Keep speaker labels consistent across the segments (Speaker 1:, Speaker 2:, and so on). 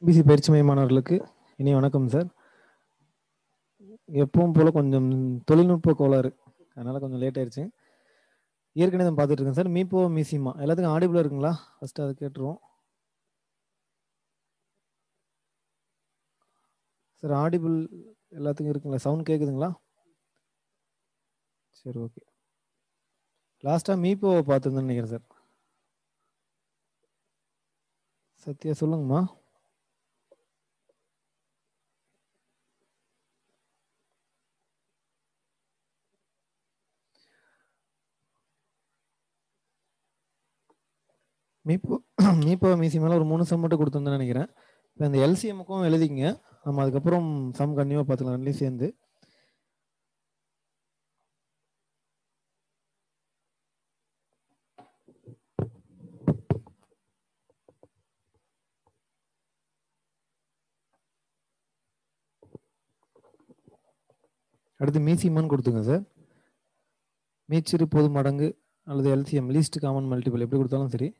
Speaker 1: PC பயிற்சி மைய மாணவர்களுக்கு இனி வணக்கம் சார். எப்பவும் போல கொஞ்சம் தொழில்நுட்ப கோளாறு, அதனால கொஞ்சம் லேட் ஆயிடுச்சு. இயற்கணிதம் பார்த்துட்டு இருக்கேன் சார். மீப்போ மீசிமா எல்லாத்துக்கும் ஆடிபிளா இருக்குங்களா? ஃபர்ஸ்ட் அதை கேட்டுருவோம் சார். ஆடிபிள் எல்லாத்துக்கும் இருக்குங்களா? சவுண்ட் கேட்குதுங்களா? சரி, ஓகே. லாஸ்ட்டாக மீப்போ பார்த்துருந்தேன்னு நினைக்கிறேன் சார். சத்யா சொல்லுங்கம்மா. மீப்போ மீசிமால ஒரு 3 சம் மட்டும் கொடுத்துருந்தேன்னு நினைக்கிறேன். இப்போ இந்த எல்சிஎம்முக்கும் எழுதிங்க. நம்ம அதுக்கப்புறம் சம் கண்டிப்பாக பார்த்துக்கலாம் ரெண்டுலையும் சேர்ந்து. அடுத்து மீசிமான்னு கொடுத்துங்க சார். மீச்சிறு பொது மடங்கு அல்லது எல்சிஎம் லீஸ்ட் காமன் மல்டிபிள் எப்படி கொடுத்தாலும் சரி.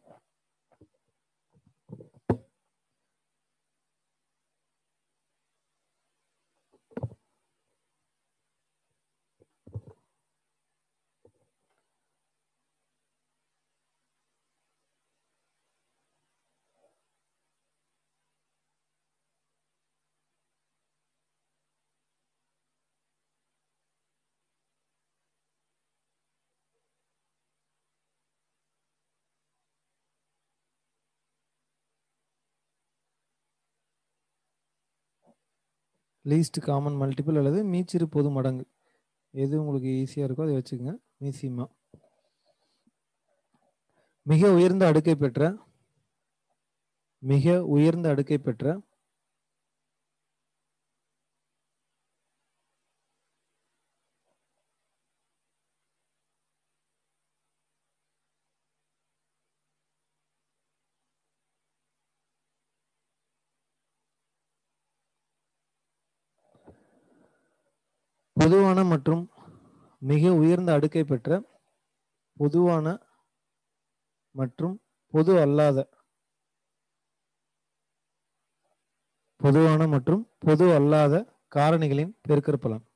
Speaker 1: லீஸ்ட் காமன் மல்டிபிள் அல்லது மீச்சிறு பொது மடங்கு எது உங்களுக்கு ஈஸியாக இருக்கோ அதை வச்சுக்கோங்க. மீசிமா மிக உயர்ந்த அடுக்கை பெற்ற பொதுவான மற்றும் மிக உயர்ந்த அடுக்கை பெற்ற பொதுவான மற்றும் பொது அல்லாத காரணிகளின் பெருக்கற்பலன்.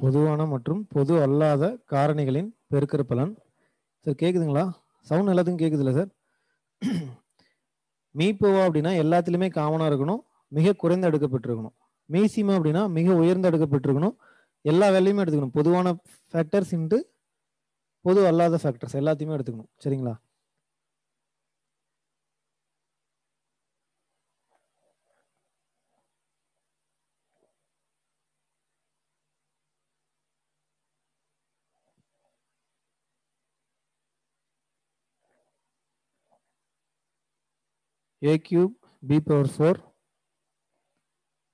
Speaker 1: பொதுவான மற்றும் பொது அல்லாத காரணிகளின் பெருக்கற்பலன். சார் கேக்குதுங்களா? சவுண்ட் எல்லாத்துக்கும் கேக்குதுல்ல சார்? மீப்போவா அப்படின்னா எல்லாத்துலயுமே காமனா இருக்கணும், மிக குறைந்த அடுக்க பெற்றிருக்கணும். மீசிமா அப்படின்னா மிக உயர்ந்த அடுக்க பெற்றிருக்கணும், எல்லா வேலையுமே எடுத்துக்கணும். பொதுவான ஃபேக்டர்ஸ் இன்ட்டு பொது அல்லாத ஃபேக்டர்ஸ் எல்லாத்தையுமே எடுத்துக்கணும். சரிங்களா? a cube b power 4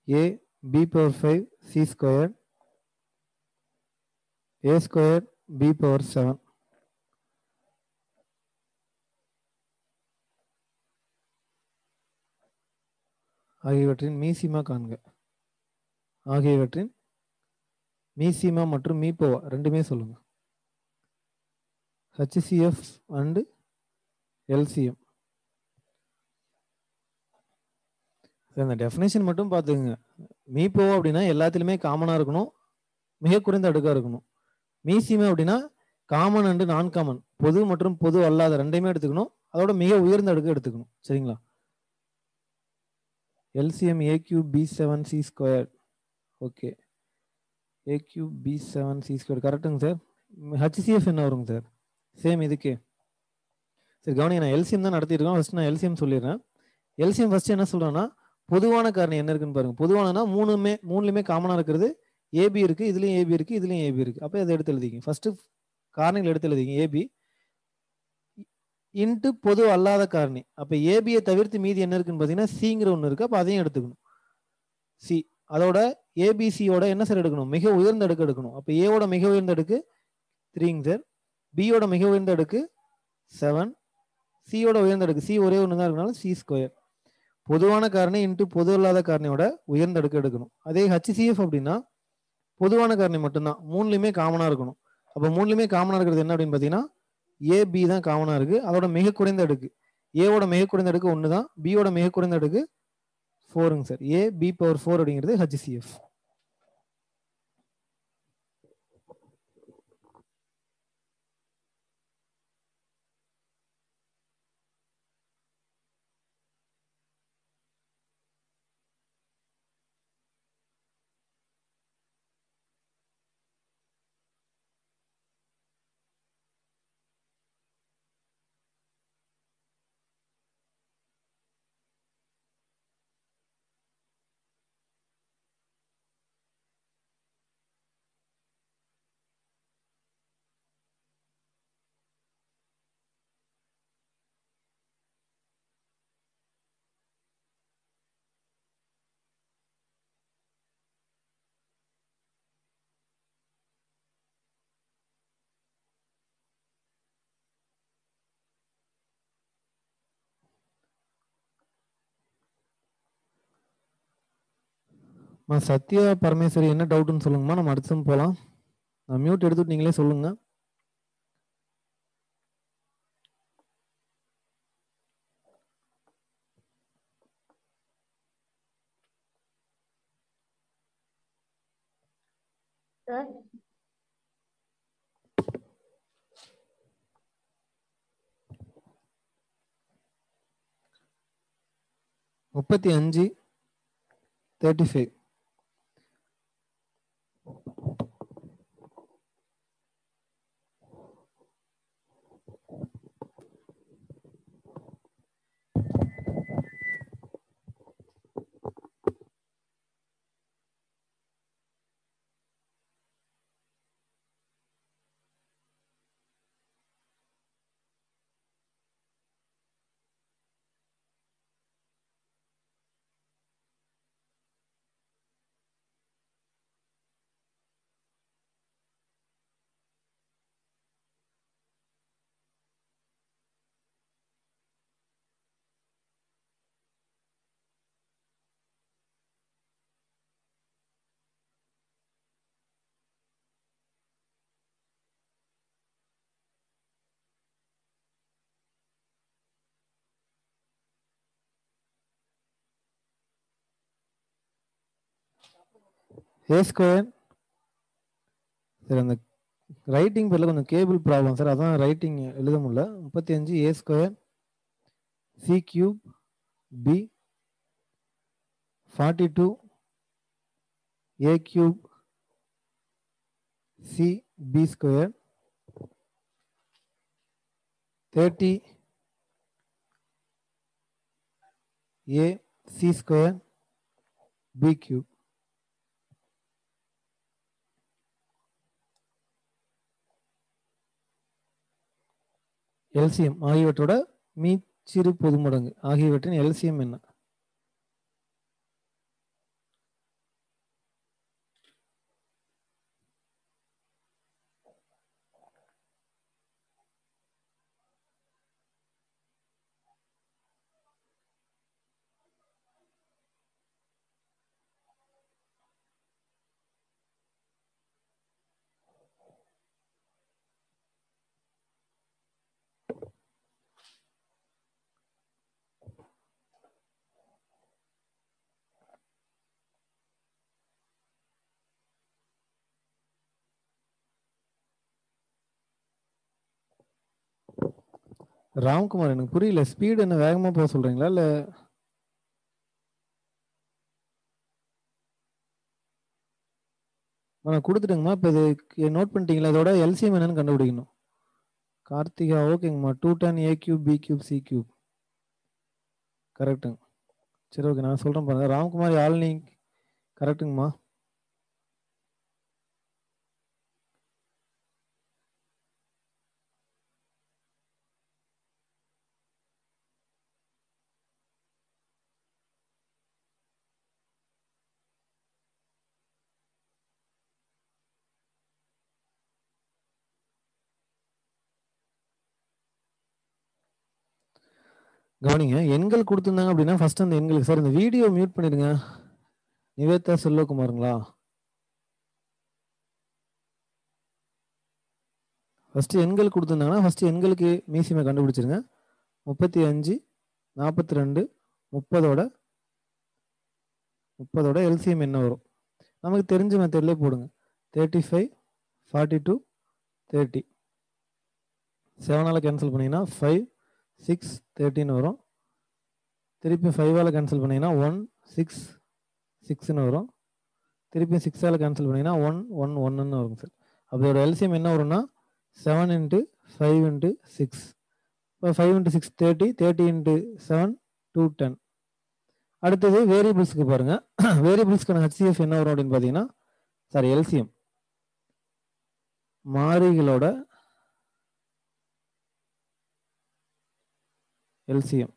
Speaker 1: a b power 5 c squared a squared b power 7 ஆகியவற்றின் மீசிமா காண்க. ஆகியவற்றின் மீசிமா மற்றும் மீப்போவா ரெண்டுமே சொல்லுங்க. HCF and LCM. இந்த டெஃபினேஷன் மட்டும் பார்த்துக்குங்க. மீப்போவா அப்படின்னா எல்லாத்துலேயுமே காமனாக இருக்கணும், மிக குறைந்த அடுக்காக இருக்கணும். மீசிமா அப்படின்னா காமன் அண்டு நான் காமன், பொது மற்றும் பொது அல்லாத ரெண்டையுமே எடுத்துக்கணும், அதோட மிக உயர்ந்த அடுக்கு எடுத்துக்கணும். சரிங்களா? LCM a cube b7 c squared. Okay, a cube b7 c squared கரெக்டுங்க சார். HCF என்ன வருங்க சார்? சேம் இதுக்கே. சரி கவனிங்க, நான் எல்சிஎம் தான் நடத்திருக்கோம். ஃபர்ஸ்ட் நான் எல்சிஎம் சொல்லிடுறேன். எல்சிஎம் ஃபர்ஸ்ட் என்ன சொல்றேன்னா பொதுவான காரணி என்ன இருக்குன்னு பாருங்க. பொதுவானனா மூணுலையுமே காமனா இருக்கிறது ஏபி இருக்கு, இதுலயும் ஏபி இருக்கு, இதுலயும் ஏபி இருக்கு. அப்போ அதை எடுத்து எழுதிங்க. ஃபர்ஸ்ட் காரணிகள் எடுத்து எழுதிங்க. ஏபி இன்ட்டு பொது அல்லாத காரணி. அப்போ ஏபியை தவிர்த்து மீதி என்ன இருக்குன்னு பார்த்தீங்கன்னா சிங்கிற ஒன்று இருக்கு. அப்போ அதையும் எடுத்துக்கணும். சி அதோட ஏபிசியோட என்ன சார் எடுக்கணும்? மிக உயர்ந்த அடுக்கு எடுக்கணும். அப்போ ஏவோட மிக உயர்ந்த அடுக்கு 3ங்க சார், பியோட மிக உயர்ந்த அடுக்கு 7, சியோட உயர்ந்த அடுக்கு சி ஒரே ஒன்று தான் இருக்கனால சி ஸ்கொயர். பொதுவான காரணி இன்ட்டு பொது இல்லாத காரணியோட உயர்ந்த அடுக்கு எடுக்கணும். அதே HCF அப்படின்னா பொதுவான காரணி மட்டும்தான், மூணுலையுமே காமனாக இருக்கணும். அப்போ மூணுலையுமே காமனாக இருக்கிறது என்ன அப்படின்னு பார்த்தீங்கன்னா ஏபி தான் காமனாக இருக்குது. அதோட மிக குறைந்த அடுக்கு ஏவோட மிக குறைந்த அடுக்கு 1 தான், பியோட மிக குறைந்த அடுக்கு 4ங்க சார். ஏ பி பவர் 4 அப்படிங்கிறது HCF. சத்யா பரமேஸ்வரி என்ன டவுட்னு சொல்லுங்கம்மா, நம்ம அடுத்து போகலாம். நான் மியூட் எடுத்துட்டு நீங்களே சொல்லுங்க.
Speaker 2: Sir
Speaker 1: 35 35 A square sir. அந்த ரைட்டிங் பேரில் கொஞ்சம் கேபிள் ப்ராப்ளம் சார், அதான் ரைட்டிங் எழுத முடியல. 35 A square C cube B 42 A cube C B square 30 A C square B cube. LCM ஆகியவற்றோட மீச்சிறு பொது மடங்கு ஆகியவற்றின் எல்சிஎம் என்ன? ராம்குமார் எனக்கு புரியல, ஸ்பீடு என்ன வேகமாக போக சொல்றீங்களா இல்லை? நான் கொடுத்துட்டேங்கம்மா. இப்போ இது நோட் பண்ணிட்டீங்களா? இதோட எல்சிஎம் என்னன்னு கண்டுபிடிக்கணும். கார்த்திகா ஓகேங்கம்மா. 210 A cube B cube C cube கரெக்டுங்க. சரி ஓகே, நான் சொல்கிறேன் பாருங்க. ராம்குமார் யாழினி கரெக்டுங்கம்மா. கவனிங்க, எண்கள் கொடுத்துருந்தாங்க அப்படின்னா ஃபர்ஸ்ட் அந்த எண்களுக்கு சார் இந்த வீடியோ மியூட் பண்ணிடுங்க. நிவேதா செல்வகுமாருங்களா? ஃபர்ஸ்ட் எண்கள் கொடுத்துருந்தாங்கன்னா ஃபர்ஸ்ட் எண்களுக்கு மீசிமை கண்டுபிடிச்சிருங்க. 35 42 30ஓட எல்சிஎம் என்ன வரும்? நமக்கு தெரிஞ்ச மெத்தட்லேயே போடுங்க. 35 42 30. 7ஆல் கேன்சல் பண்ணிங்கன்னா 5 6 13 வரும். திருப்பி 5ஆல் கேன்சல் பண்ணிங்கன்னா 1 6 6ன்னு வரும். திருப்பி 6ஆல் கேன்சல் பண்ணிங்கன்னா 1 1 1ன்னு வரும் சார். அதோட எல்சிஎம் என்ன வரும்னா 7 × 5 × 6. இப்போ 5 × 6 30, 30 × 7 210. அடுத்தது வேரியபிள்ஸ்க்கு பாருங்க. வேரியபிள்ஸ்க்கான ஹச்சிஎஃப் என்ன வரும் அப்படின்னு பார்த்தீங்கன்னா, சாரி எல்சிஎம் மாறிகளோட எல்சிஎம்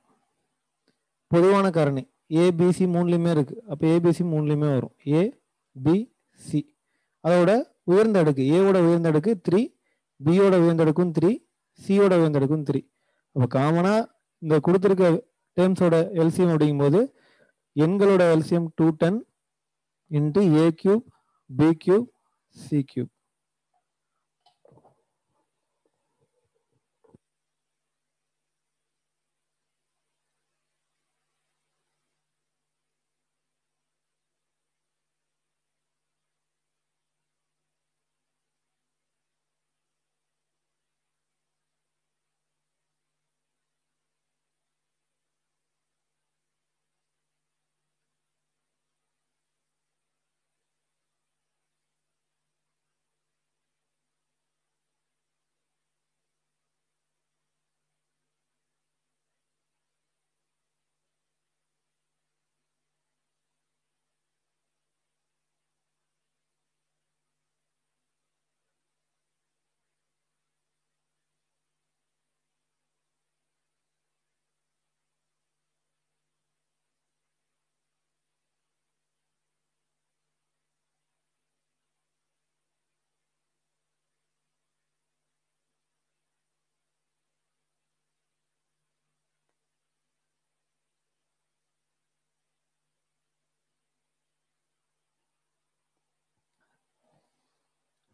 Speaker 1: பொதுவான காரணி ஏபிசி மூணுலையுமே இருக்கு. அப்போ ஏபிசி மூணுலையுமே வரும். ஏபிசி அதோட உயர்ந்த அடுக்கு, ஏவோட உயர்ந்த அடுக்கு 3, பியோட உயர்ந்த அடுக்கும் 3, சியோட உயர்ந்த அடுக்கும் 3. அப்போ காமனா இந்த கொடுத்துருக்க டேர்ம்ஸோட எல்சிஎம் அப்படிங்கும்போது எண்களோட LCM 210 into A cube B cube C cube.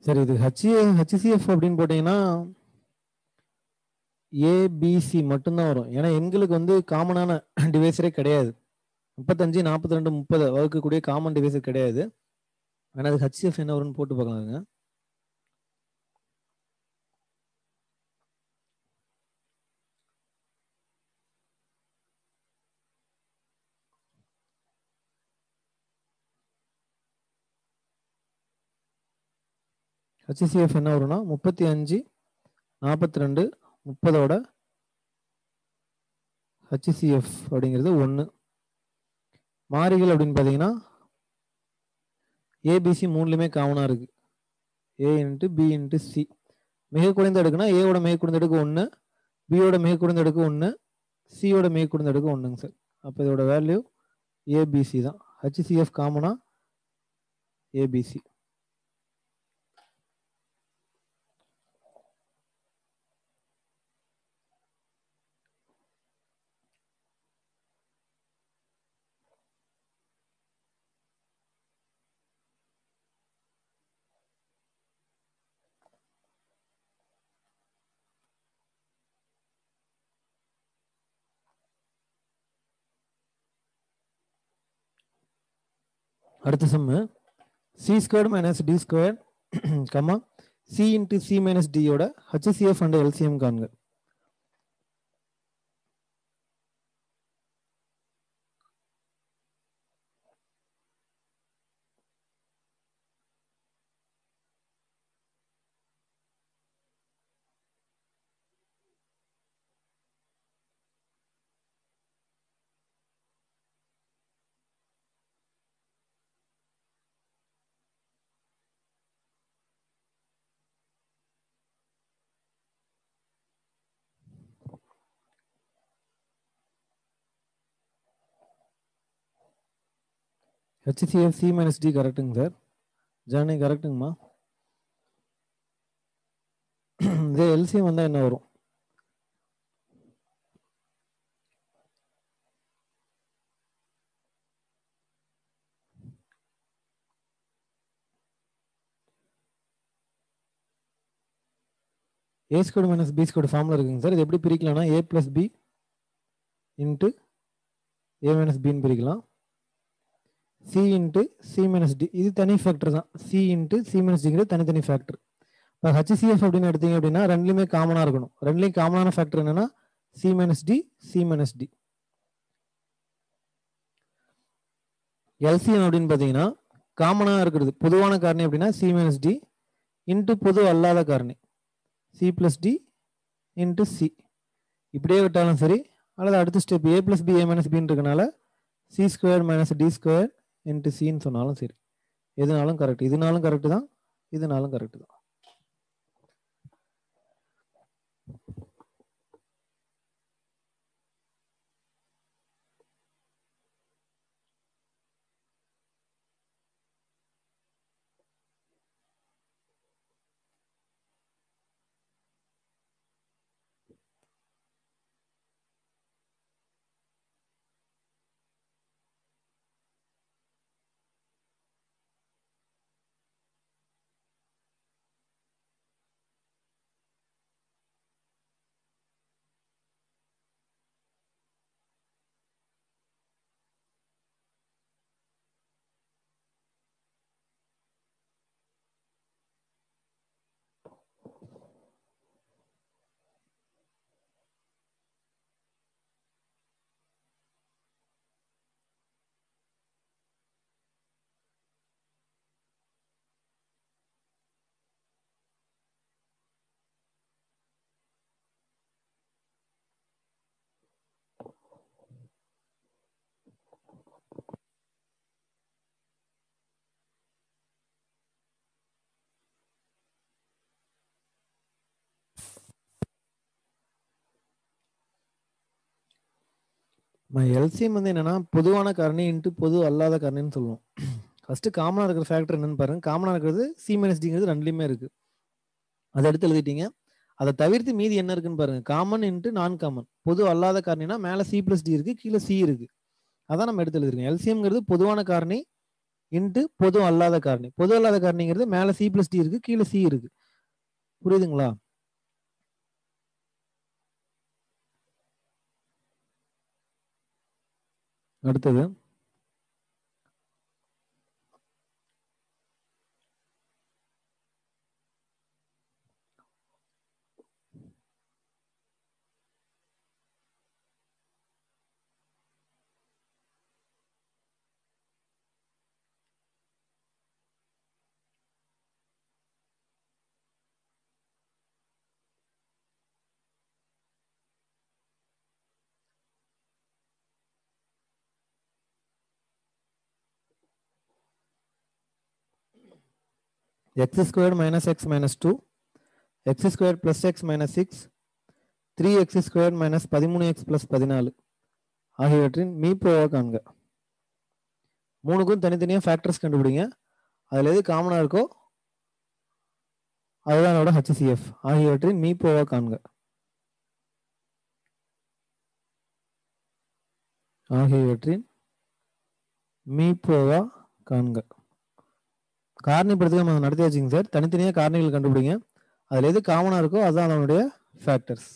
Speaker 1: சரி, இது ஹச்சிசிஎஃப் அப்படின்னு போட்டீங்கன்னா ஏபிசி மட்டும்தான் வரும். ஏன்னா எண்களுக்கு வந்து காமனான டிவைசரே கிடையாது. 35 42 30 வகுக்கக்கூடிய காமன் டிவைசர் கிடையாது. ஆனால் அது ஹச்சிஎஃப் என்ன வரும்னு போட்டு பார்க்கலாங்க. ஹச்சிசிஎஃப் என்ன வரும்னா 35 42 30ஓட ஹச்சிசிஎஃப் அப்படிங்கிறது 1. மாறிகள் அப்படின்னு பார்த்தீங்கன்னா ஏபிசி மூணுலையுமே காமனாக இருக்கு. A into B into C. மிக குறைந்த அடுக்குனா ஏவோட மிக குறைந்த அடுக்கு 1, பியோட மிக குறைந்த அடுக்கு 1, சியோட மிக குறைந்த அடுக்கு 1ங்க சார். அப்போ இதோட வேல்யூ ஏபிசி தான். ஹச்சிசிஎஃப் காமனா ஏபிசி. அடுத்த sum C² - D², comma C × C - D யோட HCF அண்ட் LCM காண்க. HCF C - D கரெக்டுங்க சார். ஜானி கரெக்டுங்கம்மா. இதே LCM வந்தால் என்ன வரும்? A square minus B square formula இருக்குங்க சார். இது எப்படி பிரிக்கலாம்னா A plus B into A minus பின்னு பிரிக்கலாம். C into C minus D இது தனி ஃபேக்டர் தான். சி இன்ட்டு சி மைனஸ் டிங்கிறது தனித்தனி ஃபேக்டர். இப்போ ஹச்சிசிஎஃப் அப்படின்னு எடுத்தீங்க அப்படின்னா ரெண்டுலையுமே காமனாக இருக்கணும். ரெண்டுலையும் காமனான ஃபேக்டர் என்னன்னா C minus D C minus D. LCM அப்படின்னு பார்த்தீங்கன்னா காமனாக இருக்கிறது பொதுவான காரணி அப்படின்னா சி மைனஸ் டி இன்ட்டு பொது அல்லாத காரணி C plus D into C. இப்படியே விட்டாலும் சரி, அல்லது அடுத்த step A plus B A minus பின்னு இருக்கனால C square minus D square into சின்னு சொன்னாலும் சரி, எதுனாலும் கரெக்ட். இதுனாலும் கரெக்டு தான், இதுனாலும் கரெக்டு தான். எல்சிஎம் வந்து என்னன்னா பொதுவான காரணி இன்ட்டு பொது அல்லாத காரணின்னு சொல்லுவோம். ஃபர்ஸ்ட் காமனாக இருக்கிற ஃபேக்டர் என்னன்னு பாருங்க. காமனாக இருக்கிறது சி மைனஸ் டிங்கிறது ரெண்டுலையுமே இருக்கு. அதை எடுத்து எழுதிட்டீங்க. அதை தவிர்த்து மீதி என்ன இருக்குன்னு பாருங்க. காமன் இன்ட்டு நான் காமன். பொது அல்லாத காரணினா மேலே சி பிளஸ் டி இருக்கு, கீழே சி இருக்கு. அதான் நம்ம எடுத்து எழுதிருக்கோம். எல்சிஎம்ங்கிறது பொதுவான காரணி இன்ட்டு பொது அல்லாத காரணி. பொது அல்லாத காரணிங்கிறது மேலே சி பிளஸ் டி இருக்கு, கீழே சி இருக்கு. புரியுதுங்களா? அடுத்தது X square minus X minus 2, X square plus X minus 6, 3x square minus 13x plus 14 ஆகியவற்றின் மீப்போவை காண்க. மூணுக்கும் தனித்தனியாக ஃபேக்டர்ஸ் கண்டுபிடிங்க. அதில் எது காமனாக இருக்கோ அதுதான் அதோட ஹச்சிசிஎஃப். ஆகியவற்றின் மீப்போவை காண்க. ஆகியவற்றின் மீப்போவா காண்க. காரணிப்படுத்தி நம்ம நடத்தியாச்சுங்க சார். தனித்தனியாக காரணிகள் கண்டுபிடிங்க. அதில் எது காமனாக இருக்கோ அதுதான் அதனுடைய ஃபேக்டர்ஸ்.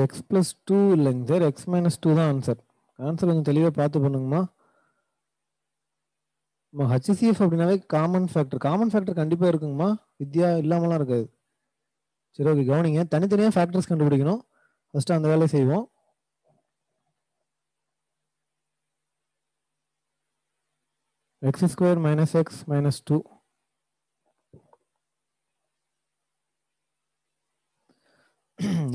Speaker 1: எக்ஸ் பிளஸ் 2 இல்லைங்க சார், எக்ஸ் மைனஸ் 2 தான் ஆன்சர். ஆன்சர் கொஞ்சம் தெளிவாக பார்த்து பண்ணுங்கம்மா. HCF அப்படின்னாவே காமன் ஃபேக்டர் கண்டிப்பா இருக்குங்கம்மா. வித்யா இல்லாமலாம் இருக்காது. சரி, ஓகே, கவனிங்க. தனித்தனியா ஃபேக்டர்ஸ் கண்டுபிடிக்கணும். ஃபர்ஸ்ட் அந்த வேலையை செய்வோம். X square minus X minus 2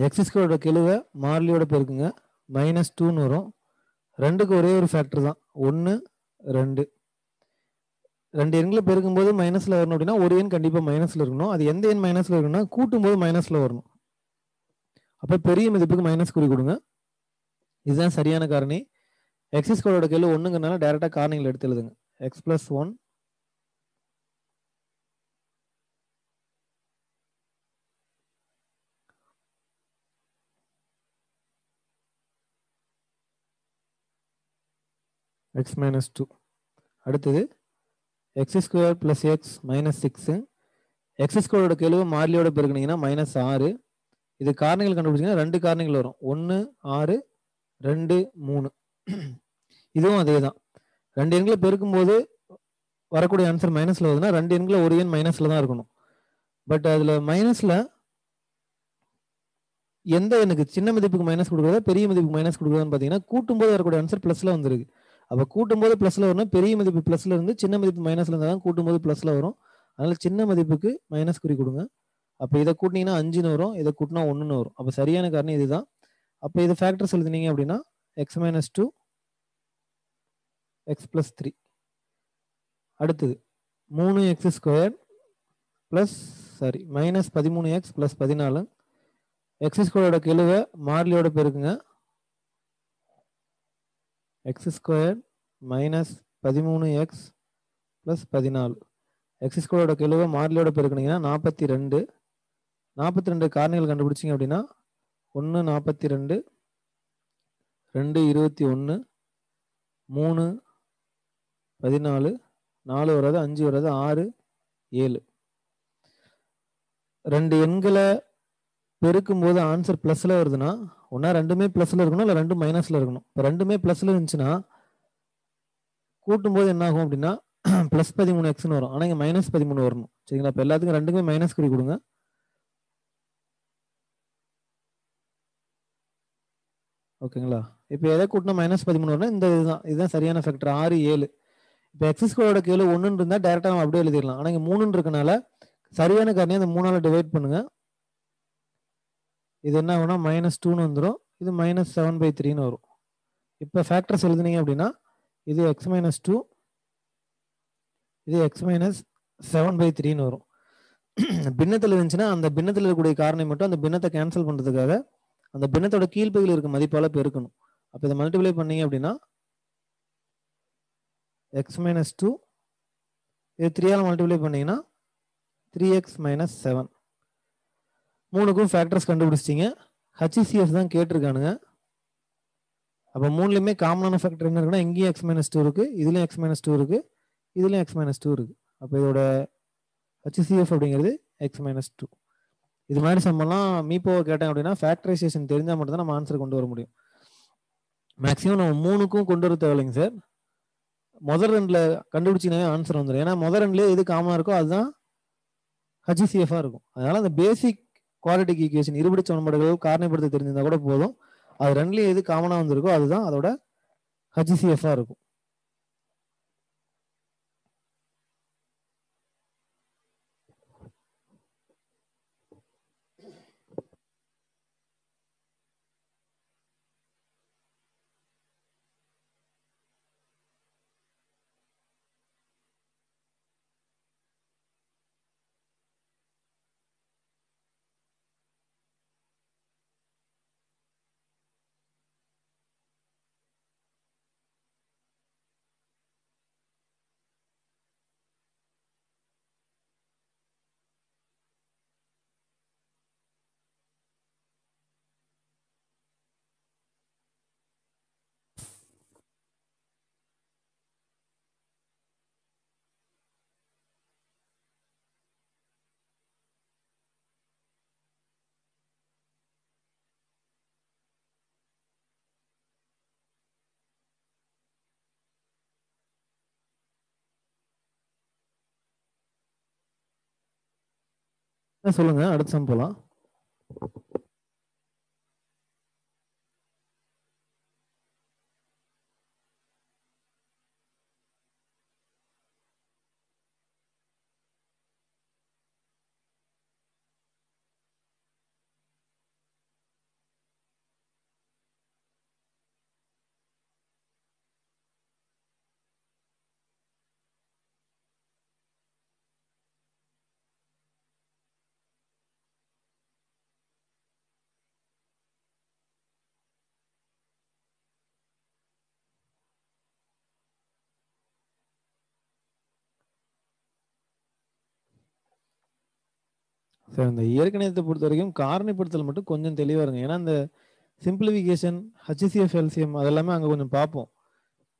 Speaker 1: X ஸ்கொயரோட கெழுவை மாறிலியோட பெருக்குங்க. -2ன்னு வரும். 2க்கு ஒரே ஒரு ஃபேக்டர் தான், 1 2. 2 எண்களை பெருக்கும்போது மைனஸ்ல வரணும் அப்படின்னா ஒரு எண் கண்டிப்பா மைனஸ்ல இருக்கணும். அது எந்த எண் மைனஸ்ல இருக்குன்னா கூட்டும் போது மைனஸ்ல வரணும். அப்ப பெரிய மதிப்புக்கு மைனஸ் குறி கொடுங்க. இதுதான் சரியான காரணி. எக்ஸ் ஸ்கொயரோட கெழு 1ங்கிறனால டைரக்டா காரணிகள் எடுத்து எழுதுங்க. X plus 1 X minus 2. அடுத்தது X square plus X minus 6. X ஸ்கொயரோட கெழுவை மாறிலியோட பெருக்குனீங்கன்னா -6. இது காரணிகள் கண்டுபிடிச்சிங்கன்னா 2 காரணிகள் வரும், 1 6 2 3. இதுவும் அதே தான். 2 எண்களை பெருக்கும்போது வரக்கூடிய ஆன்சர் மைனஸ்ல வருதுன்னா 2 எண்களை ஒரு எண் மைனஸ்ல தான் இருக்கணும். பட் அதுல மைனஸ்ல எந்த எண்ணுக்கு சின்ன மதிப்புக்கு மைனஸ் கொடுக்குறதா பெரிய மதிப்புக்கு மைனஸ் கொடுக்குறதான்னு பார்த்தீங்கன்னா கூட்டும்போது வரக்கூடிய ஆன்சர் பிளஸ்ல வந்துருக்கு. அப்போ கூட்டும்போது பிளஸ்ல வரணும். பெரிய மதிப்பு பிளஸ்ல இருந்து சின்ன மதிப்பு மைனஸ்ல இருந்தால் தான் கூட்டும்போது பிளஸ்ல வரும். அதனால சின்ன மதிப்புக்கு மைனஸ் குறி கொடுங்க. அப்போ இதை கூட்டினீங்கன்னா 5ன்னு வரும், இதை கூட்டினா 1ன்னு வரும். அப்போ சரியான காரணம் இதுதான். அப்போ இது ஃபேக்டர்ஸ் எழுதுனீங்க அப்படின்னா எக்ஸ் மைனஸ் 2 எக்ஸ் பிளஸ் 3. அடுத்தது 3x square plus -13x plus 14. X ஸ்கொயரோட கெழுவை மாறிலியோட பெருக்குங்க. X square -13x plus 14. X ஸ்கொயரோட கெழுவை மாறிலியோட பெருக்குனீங்கன்னா 42. 42 காரணிகள் கண்டுபிடிச்சிங்க அப்படின்னா 1 42 2 21 3 14 4 வராது, 5 வராது, 6 7. 2 எண்களை பெருக்கும் போது ஆன்சர் பிளஸ்ல வருதுன்னா ஒன்னா ரெண்டுமே பிளஸ்ல இருக்கணும், இல்லை ரெண்டும் மைனஸ்ல இருக்கணும். இப்போ ரெண்டுமே பிளஸ்ல இருந்துச்சுன்னா கூட்டும் போது என்ன ஆகும் அப்படின்னா பிளஸ் 13xன்னு வரும். ஆனால் இங்கே -13 வரணும். சரிங்களா? இப்போ எல்லாத்துக்கும் ரெண்டுக்குமே மைனஸ் குறி கொடுங்க. ஓகேங்களா? இப்போ எதை கூட்டினா -13 வரணும்? இந்த இதுதான் சரியான ஃபேக்டர் 6 7. இப்போ எக்ஸ் ஸ்கொயரோட கீழே 1ன்னு இருந்தால் டேரெக்டாக நம்ம அப்படியே எழுதிடலாம். ஆனால் இங்கே 3ன்னு இருக்கனால சரியான காரணியை அந்த 3ஆல் டிவைட் பண்ணுங்க. இது என்ன ஆகும்னா -2ன்னு வந்துடும். இது -7/3ன்னு வரும். இப்போ ஃபேக்டர்ஸ் எழுதுனீங்க அப்படின்னா இது எக்ஸ் மைனஸ் 2 இது எக்ஸ் மைனஸ் 7/3ன்னு வரும். பின்னத்தில் இருந்துச்சுன்னா அந்த பின்னத்தில் இருக்கக்கூடிய காரணி மட்டும் அந்த பின்னத்தை கேன்சல் பண்ணுறதுக்காக அந்த பின்னத்தோட கீழ்ப்பகுதியில் இருக்க மதிப்பால் பெருக்கணும். அப்போ இதை மல்டிப்ளை பண்ணீங்க அப்படின்னா எக்ஸ் மைனஸ் 2 இது 3ஆல் மல்டிப்ளை பண்ணீங்கன்னா 3x மைனஸ் 7. 3க்கும் ஃபேக்டர்ஸ் கண்டுபிடிச்சிட்டிங்க. HCF தான் கேட்டிருக்கானுங்க. அப்போ 3லையுமே காமனான ஃபேக்டர் என்ன இருக்குன்னா இங்கேயும் எக்ஸ் மைனஸ் 2 இருக்குது, இதுலேயும் எக்ஸ் மைனஸ் 2 இருக்குது, இதுலேயும் எக்ஸ் மைனஸ் 2 இருக்குது. அப்போ இதோட HCF அப்படிங்கிறது எக்ஸ் மைனஸ் 2. இது மாதிரி சம்பளம் மீப்போவை கேட்டேன் அப்படின்னா ஃபேக்டரைசேஷன் தெரிஞ்சால் மட்டும்தான் நம்ம ஆன்சர் கொண்டு வர முடியும். மேக்ஸிமம் நம்ம 3க்கும் கொண்டு வர தேவையில்லைங்க சார். முதல் ரெண்டில் கண்டுபிடிச்சிங்கனாவே ஆன்சர் வந்துடும். ஏன்னா முதல் ரெண்டுலேயே எது காமனாக இருக்கோ அதுதான் HCF-ஆக இருக்கும். அதனால அந்த பேசிக் குவாட்ரேட்டிக் ஈக்குவேஷன் இருபடி சமன்பாடுகள் காரணிப்படுத்த தெரிஞ்சிருந்தா கூட போதும். அது ரெண்டுலேயும் எது காமனாக வந்திருக்கோ அதுதான் அதோட HCF-ஆக இருக்கும். சொல்லுங்க, அடுத்த சம் போலாம். சார் இந்த இயற்கணிதத்தை பொறுத்த வரைக்கும் காரணிப்படுத்தல் மட்டும் கொஞ்சம் தெளிவாக இருங்க. ஏன்னா இந்த சிம்பிளிஃபிகேஷன், ஹச்சிசிஎஃப், எல்சிஎம் அதெல்லாமே அங்கே கொஞ்சம் பார்ப்போம்.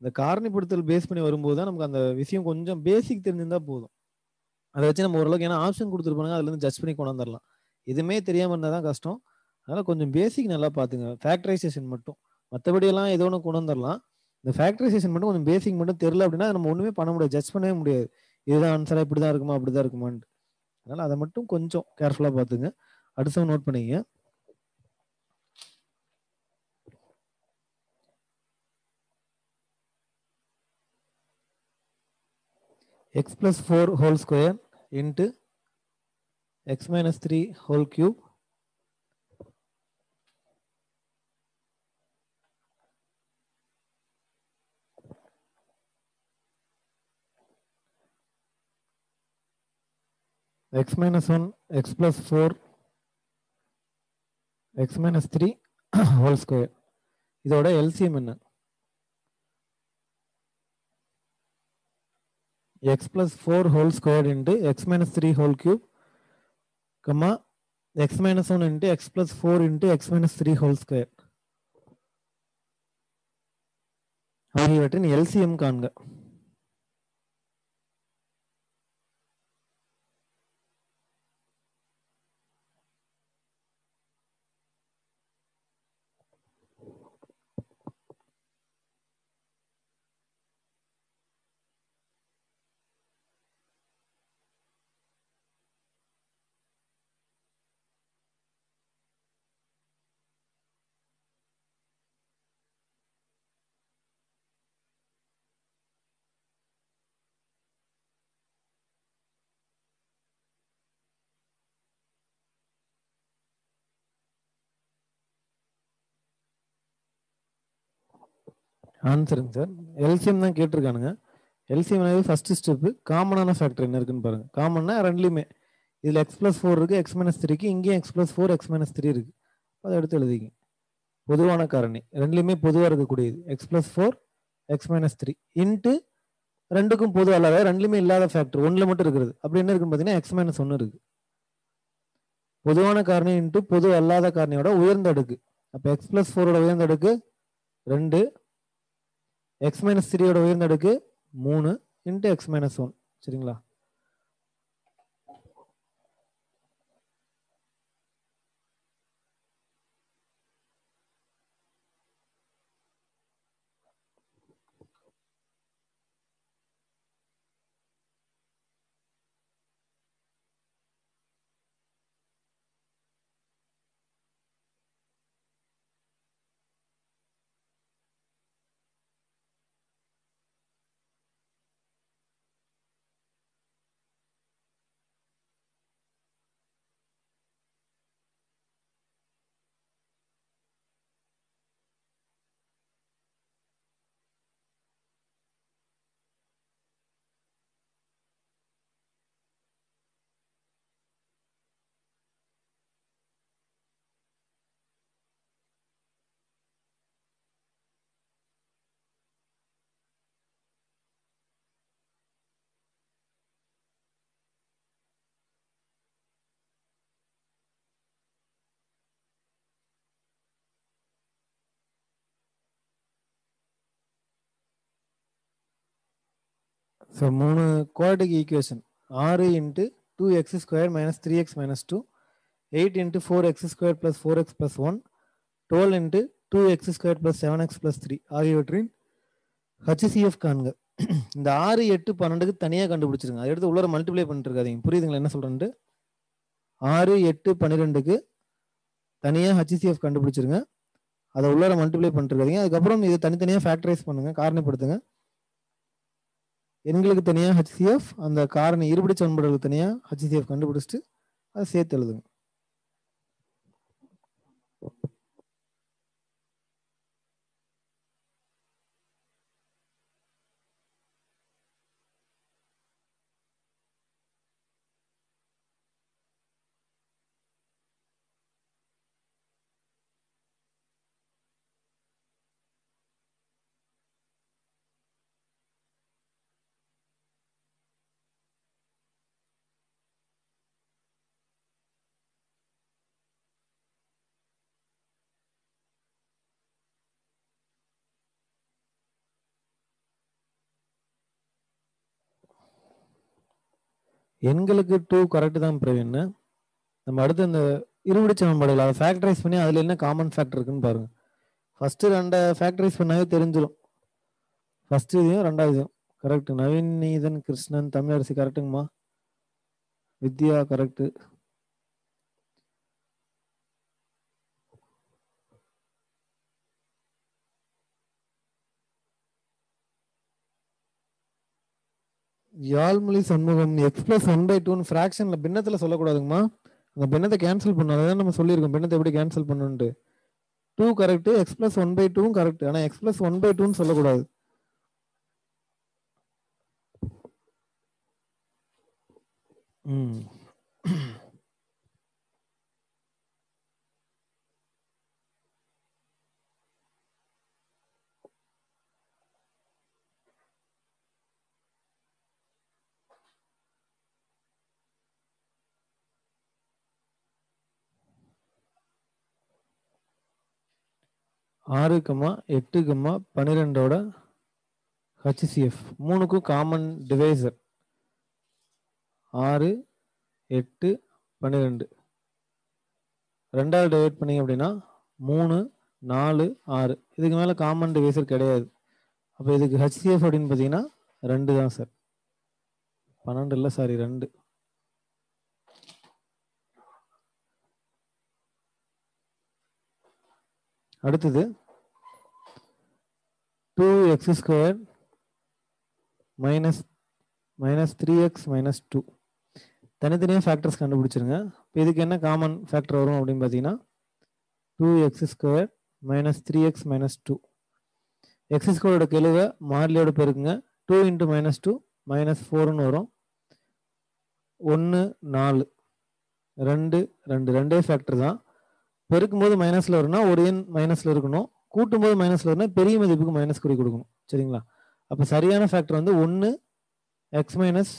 Speaker 1: இந்த காரணிப்படுத்தல் பேஸ் பண்ணி வரும்போது தான் நமக்கு அந்த விஷயம் கொஞ்சம் பேசிக் தெரிஞ்சிருந்தா போதும். அதை வச்சு நம்ம ஓரளவுக்கு, ஏன்னா ஆப்ஷன் கொடுத்துருப்பாங்க, அதுலேருந்து ஜட்ஜ் பண்ணி கொண்டு வந்துடலாம். எதுவுமே தெரியாமல் இருந்தால் தான் கஷ்டம். அதனால் கொஞ்சம் பேசிக் நல்லா பார்த்துங்க. ஃபேக்டரைசேஷன் மட்டும், மற்றபடியெல்லாம் ஏதோ ஒன்று கொண்டு வந்துடலாம். இந்த ஃபேக்டரைசேஷன் மட்டும் கொஞ்சம் பேசிக் மட்டும் தெரியல அப்படின்னா நம்ம ஒன்றுமே பண்ண முடியாது, ஜட்ஜ் பண்ணவே முடியாது. இதுதான் ஆன்சராக இப்படி தான் இருக்குமா அப்படி தான் இருக்குமான்ட்டு. அதனால் அதை மட்டும் கொஞ்சம் கேர்ஃபுல்லாக பார்த்துங்க. அடுத்த நோட் பண்ணிங்க. x plus 4 whole square into x minus 3 whole cube x minus 1 x plus 4 x minus 3 whole square. இதோட LCM என்ன? x plus 4 whole square into x minus 3 whole cube comma x minus 1 into x plus 4 into x minus 3 whole square ஆகியவற்றின் LCM காண்க. ஆன்சருங்க sir, LCM தான் கேட்டிருக்கானுங்க. LCM first step, காமனான factor என்ன இருக்குன்னு பாருங்க. காமன்னா ரெண்டுலையுமே, இதில் எக்ஸ் பிளஸ் 4 இருக்கு, எக்ஸ் மைனஸ் 3 இருக்கு, இங்கேயும் எக்ஸ் பிளஸ் 4 எக்ஸ் மைனஸ் 3 இருக்கு. அதை எடுத்து எழுதிங்க. பொதுவான காரணி ரெண்டுலையுமே பொதுவாக இருக்கக்கூடியது X plus 4 X minus 3 into ரெண்டுக்கும் பொது அல்லாத, ரெண்டுலையுமே இல்லாத ஃபேக்டர் ஒன்றில் மட்டும் இருக்கிறது. அப்படி என்ன இருக்குன்னு பார்த்தீங்கன்னா எக்ஸ் மைனஸ் 1 இருக்கு. பொதுவான காரணி இன்ட்டு பொது அல்லாத காரணியோட உயர்ந்த அடுக்கு. அப்போ எக்ஸ் பிளஸ் 4ஓட உயர்ந்த அடுக்கு 2, எக்ஸ் மைனஸ் 3ஓட உயர்ந்த அடுக்கு 3 இன்ட்டு எக்ஸ் மைனஸ் 1. சரிங்களா? So 3 quadratic equation, 6 into 2x square minus 3x minus 2, 8 into 4x square plus 4x plus 1, 12 into 2x square plus 7x plus 3 ஆகியவற்றின் ஹச்சிசிஎஃப் காண்க. இந்த 6, 8, 12க்கு தனியாக கண்டுபிடிச்சிருங்க. அதை எடுத்து உள்ளார மல்டிப்ளை பண்ணிட்டு இருக்காதீங்க. புரியுதுங்களா என்ன சொல்றேன்ட்டு? 6, 8, 12க்கு தனியாக HCF கண்டுபிடிச்சிருங்க. அதை உள்ளார மல்டிப்ளை பண்ணிருக்காதீங்க. அதுக்கப்புறம் இது தனித்தனியாக ஃபேக்டரைஸ் பண்ணுங்க, காரணிப்படுத்துங்க. எண்களுக்கு தனியாக HCF, அந்த காரணி இருபடி சமன்பாடுகளுக்கு தனியாக HCF கண்டுபிடிச்சிட்டு அதை சேர்த்து எழுதுங்க. எண்களுக்கு 2 கரெக்ட் தான் பிரவீன். நம்ம அடுத்து இந்த இருபடி சமன்பாடுகள் அதை ஃபேக்டரைஸ் பண்ணி அதில் என்ன காமன் ஃபேக்டர் இருக்குன்னு பாருங்க. ஃபர்ஸ்ட் 2 ஃபேக்டரைஸ் பண்ணாவே தெரிஞ்சிடும். ஃபர்ஸ்ட் இதையும் 2வது இதையும் கரெக்ட். நவீன், நீதன், கிருஷ்ணன், தமிழரசி கரெக்டுங்கம்மா. வித்யா கரெக்ட். யாழ்மொழி சண்முகம், x+1/2 ஃப்ராக்ஷன்ல பின்னத்தில் சொல்லக்கூடாதுங்கம்மா. அந்த பின்னத்தை கேன்சல் பண்ணணும். அதான் நம்ம சொல்லியிருக்கோம் பின்னத்தை எப்படி கேன்சல் பண்ணணுன்ட்டு. 2 correct, x+1/2 correct. ஆனால் x+1/2 சொல்லக்கூடாது. ஆறு, 8, 12ஓட HCF 3க்கும் காமன் டிவைசர் 6, 8, 12. 2ஆல் டிவைட் பண்ணீங்க அப்படின்னா 3, 4, 6. இதுக்கு மேலே காமன் டிவைசர் கிடையாது. அப்போ இதுக்கு HCF அப்படின்னு பார்த்தீங்கன்னா 2 தான் சார். 12 இல்லை, சாரி 2. அடுத்தது 2x² minus 3x minus 2 தனித்தனியாக ஃபேக்டர்ஸ் கண்டுபிடிச்சிருங்க. இப்போ இதுக்கு என்ன காமன் ஃபேக்டர் வரும் அப்படின்னு பார்த்தீங்கன்னா 2x² minus 3x minus 2. x² கெழுவை மாறிலியோட பெருக்குங்க. 2 × -2 -4ன்னு வரும். 1, 4, 2, 2 ரெண்டே ஃபேக்டர் தான். பெருக்கும் போது மைனஸில் வரும்னா ஒரு எண் மைனஸில் இருக்கணும். கூட்டும் போது மைனஸில் வரும்னா பெரிய மதிப்புக்கு மைனஸ் குறி கொடுக்கணும். சரிங்களா? அப்போ சரியான ஃபேக்டர் வந்து 1 x minus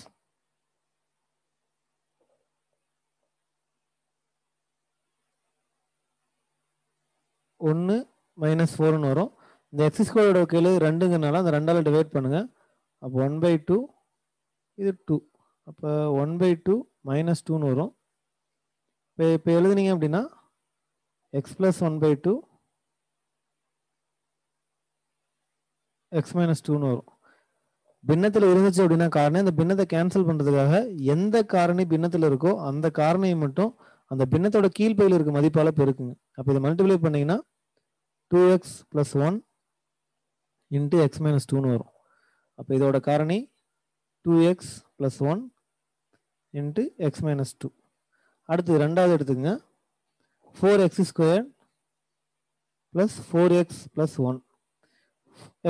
Speaker 1: 1 -4ன்னு வரும். இந்த x² கீழே 2ங்கனால அந்த 2ஆல் டிவைட் பண்ணுங்க. அப்போ 1/2 இது 2. அப்போ 1/2 -2ன்னு வரும். இப்போ எழுதுனீங்க அப்படின்னா x+1/2 x -2ன்னு வரும். பின்னத்தில் இருந்துச்சு அப்படின்னா காரணி அந்த பின்னத்தை கேன்சல் பண்ணுறதுக்காக எந்த காரணி பின்னத்தில் இருக்கோ அந்த காரணியை மட்டும் அந்த பின்னத்தோட கீழ்ப்பகுதியில் இருக்க மதிப்பால் பெருக்குங்க. அப்போ இதை மல்டிப்ளை பண்ணிங்கன்னா 2x + 1 × x - 2ன்னு வரும். அப்போ இதோட காரணி 2x + 1 × x - 2. அடுத்து 2வது எடுத்துக்கங்க. 4x² + 4x + 1.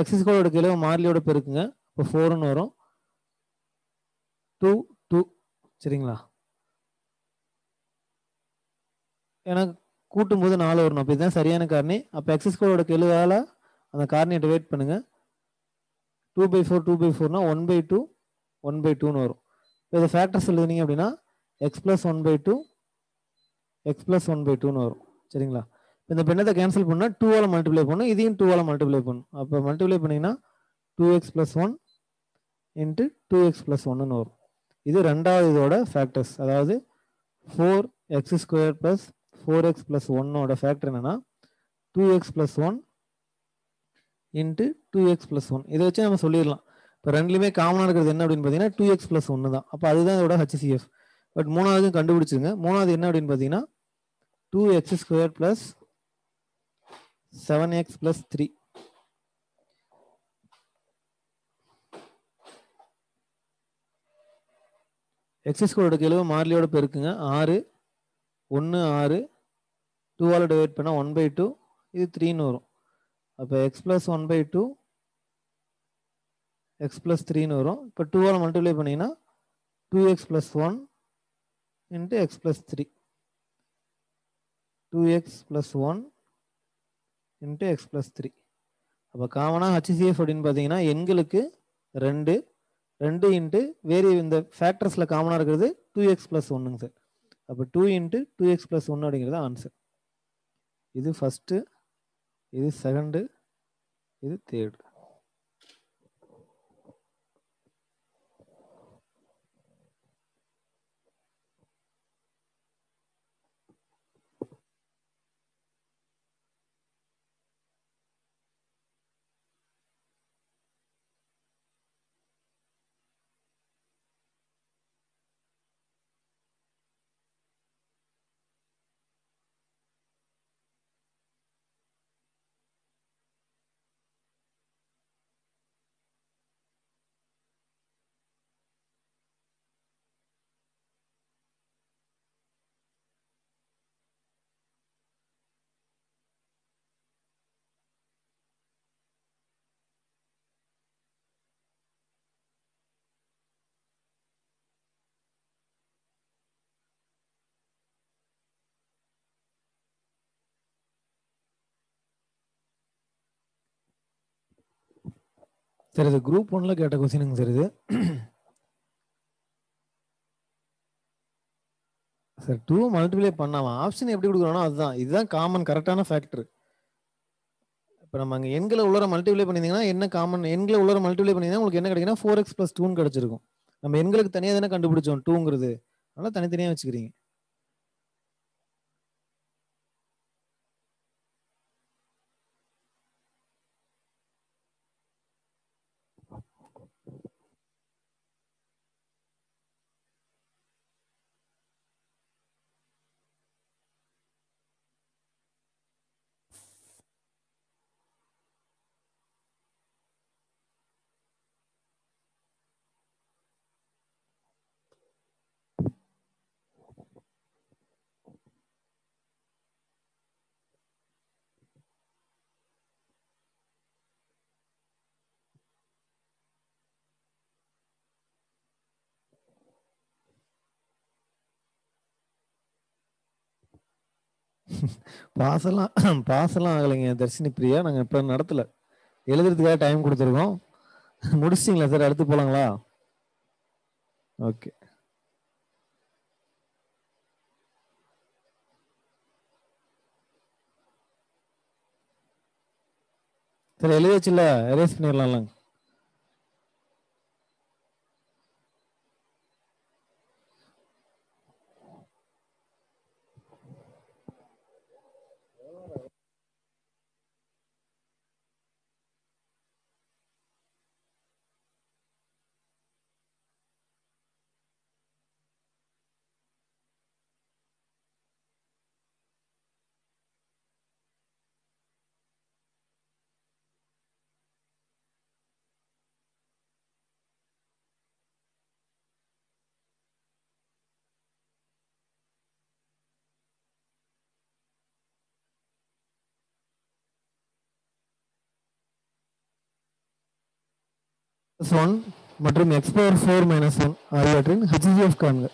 Speaker 1: x² கீழே மாறிலியோட பெருக்குங்க. இப்போ 4ன்னு வரும். 2, 2. சரிங்களா? ஏன்னா கூட்டும் போது 4 வரணும். அப்போ இதுதான் சரியான காரணி. அப்போ x² கெழுவால் அந்த காரணியை டிவைட் பண்ணுங்க. 2/4 2/4னா 1/2 1/2ன்னு வரும். இப்போ இதை ஃபேக்டர்ஸ் எழுதுனீங்க அப்படின்னா x+1/2 x+1/2ன்னு வரும். சரிங்களா? இந்த பின்னத்தை கேன்சல் பண்ணால் 2ஆல் மல்டிப்ளை பண்ணும். இதையும் 2ஆல் மல்டிப்ளை பண்ணும். அப்போ மல்டிப்ளை பண்ணிங்கன்னா 2x + 1 × 2x + 1ன்னு வரும். இது 2வது இதோட ஃபேக்டர்ஸ். அதாவது 4x² + 4x + 1ஓட ஃபேக்டர் என்னன்னா 2x + 1 × 2x + 1. இதை வச்சு நம்ம சொல்லிடலாம். இப்போ ரெண்டுலையுமே காமனாக இருக்கிறது என்ன அப்படின்னு பார்த்தீங்கன்னா 2x + 1 தான். அப்போ அதுதான் இதோட HCF. பட் மூணாவது கண்டுபிடிச்சிருங்க. மூணாவது என்ன அப்படின்னு பார்த்தீங்கன்னா 2x² + 7x + 3. x² கெழுவை மாறிலியோட பெருக்குங்க. 6 1 6 2ஆல் டிவைட் பண்ணால் 1/2, இது 3ன்னு வரும். அப்போ x + 1/2 x + 3ன்னு வரும். இப்போ 2ஆல் மல்டிப்ளை பண்ணிங்கன்னா 2x + 1 × x + 3, 2x + 1 × x + 3. அப்போ காமனாக HCF அப்படின்னு பார்த்தீங்கன்னா எண்களுக்கு 2 2 வேறு இந்த ஃபேக்டர்ஸில் காமனாக இருக்கிறது 2x + 1ங்க சார். அப்போ 2 × 2x + 1 அப்படிங்கிறது ஆன்சர். இது ஃபஸ்ட்டு, இது செகண்டு, இது தேர்டு. சார் இது குரூப் 1ல் கேட்ட கொஸ்டினுங்க சார். இது சார் 2 மல்டிப்ளை பண்ணாமல் ஆப்ஷன் எப்படி கொடுக்குறோன்னா அதுதான், இதுதான் காமன் கரெக்டான ஃபேக்டர். இப்போ நம்ம அங்கே எண்களை உள்ளர மல்டிப்ளை பண்ணியிருந்தீங்கன்னா என்ன காமன் எண்களை உள்ளர மல்டிப்ளை பண்ணிங்கன்னா உங்களுக்கு என்ன கிடைக்குன்னா 4x + 2ன்னு கிடச்சிருக்கும். நம்ம எண்களுக்கு தனியாக தானே கண்டுபிடிச்சோம் 2ங்கிறது, அதனால் தனித்தனியாக வச்சுக்கிறீங்க. பாசெல்லாம் ஆகலைங்க தர்ஷினி பிரியா, நாங்கள் இப்போ நடத்தலை, எழுதுறதுக்காக டைம் கொடுத்துருக்கோம். முடிச்சிட்டிங்களா சார்? அடுத்து போகலாங்களா? ஓகே சார், எழுதியாச்சுல்ல, எரேஸ் பண்ணிடலாம்ல. +1 மற்றும் x⁴ - 1 ஆகியவற்றின் HCF காண்க.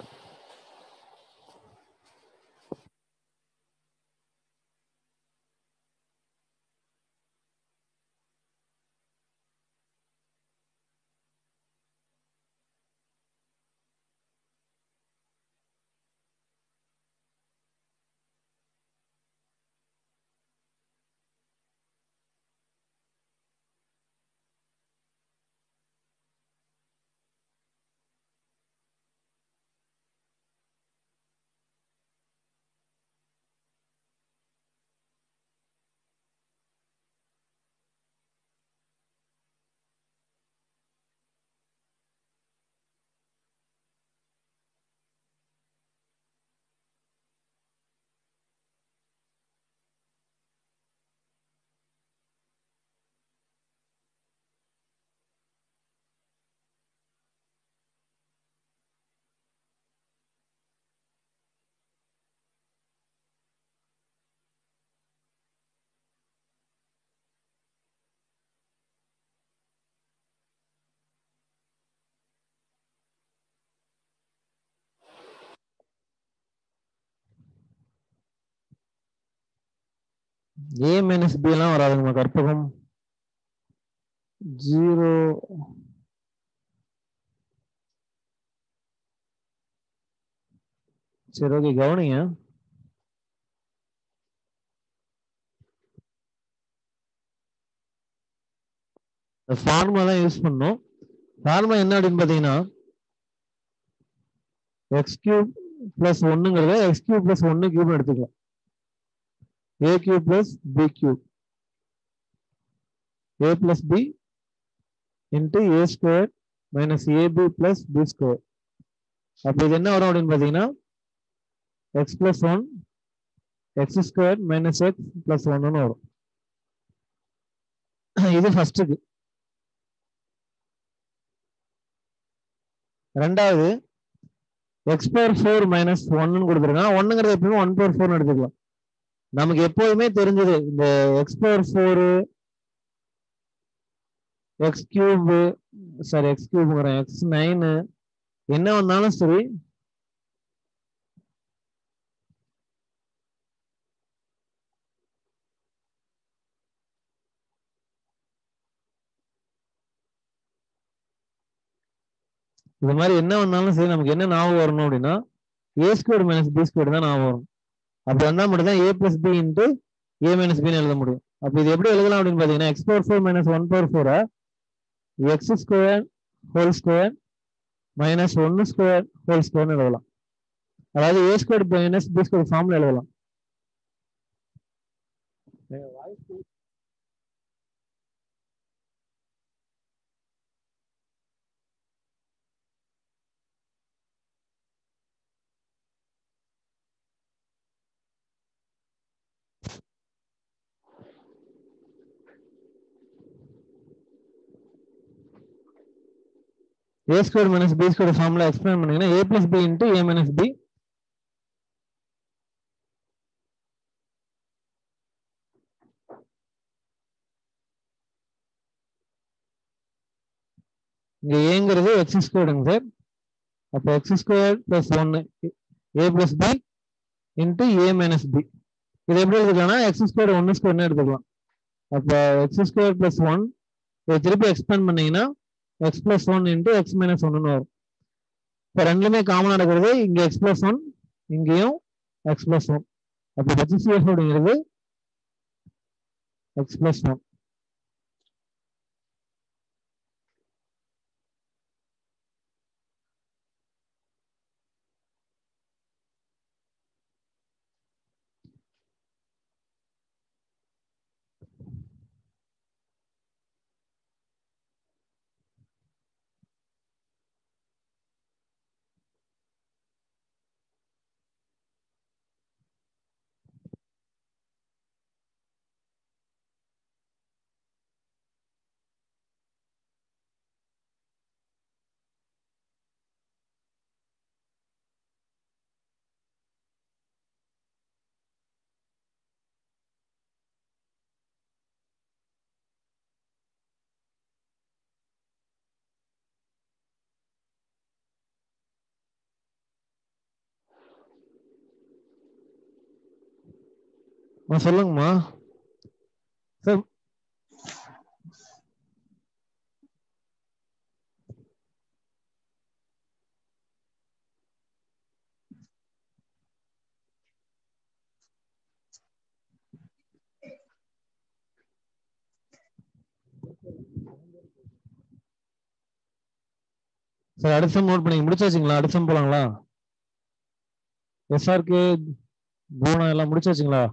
Speaker 1: a minus b எல்லாம் வராதுங்கம்மா கற்பகம். 0 சரி ஓகே கவனிங்க. ஃபார்முலா தான் யூஸ் பண்ணோம். ஃபார்முலா என்ன அப்படின்னு பாத்தீங்கன்னா எக்ஸ் கியூப் பிளஸ் ஒன்னுங்கிறத எக்ஸ் கியூப் பிளஸ் ஒன்னு கியூப் எடுத்துக்கலாம். A cube plus B cube A plus B into A square minus AB plus B square. அப்போ இது என்ன வரும் அப்படின்னு பாத்தீங்கன்னா X plus one X square minus X plus ஒன்னு வரும். இது ஃபர்ஸ்ட்டுக்கு. ரெண்டாவது எக்ஸ் பவர் 4 மைனஸ் ஒன்னு கொடுத்துருக்காங்க. ஒன்னுங்கிறது எப்பவுமே 1 பவர் 4 எடுத்துக்கலாம். நமக்கு எப்போதுமே தெரிஞ்சது இந்த X power 4 X cube sorry X கியூப்ங்கிறேன் எக்ஸ் 9 என்ன வந்தாலும் சரி இது மாதிரி என்ன வந்தாலும் சரி நமக்கு என்ன ஞாபகம் வரணும் அப்படின்னா A square minus B square தான் ஞாபகம் வரும். அப்படி வந்தா மட்டும் தான் ஏ plus B into A minus பின்னு எழுத முடியும். அப்ப இது எப்படி எழுதலாம் அப்படின்னு பாத்தீங்கன்னா X power 4 minus 1 power 4 X square whole square minus 1 square whole ஸ்கொயர்னு எழுதலாம். அதாவது ஏ ஸ்கொயர் மைனஸ் பி ஸ்கொயர் ஃபார்ம்ல எழுதலாம். a square minus b square formula explain பண்ணீங்கன்னா a plus b into a minus b இங்க ஏங்கிறது எக்ஸ் ஸ்கொயர்டுங்க சார். அப்போ x square plus 1 a plus b into a minus b. இது எப்படி எடுத்துக்கலாம்னா எக்ஸ் ஸ்கொயர் 1 ஸ்கொயர்னு எடுத்துக்கலாம். அப்போ எக்ஸ் ஸ்கொயர் பிளஸ் 1 இதை திருப்பி எக்ஸ்பேண்ட் பண்ணீங்கன்னா X plus 1 into x minus 1 வரும். இப்போ ரெண்டுமே காமனா இருக்கிறது இங்க எக்ஸ் பிளஸ் 1 இங்கேயும் எக்ஸ் பிளஸ் 1. அப்போ ஹெச்சிஎஃப் அப்படிங்கிறது எக்ஸ் பிளஸ் 1. சொல்லுங்கம்மா சார். சார் அடுத்த நோட் பண்ணி முடிச்சாச்சுங்களா? அடுத்த போலாங்களா? எஸ்ஆர்கே பூனா எல்லாம் முடிச்சாச்சுங்களா?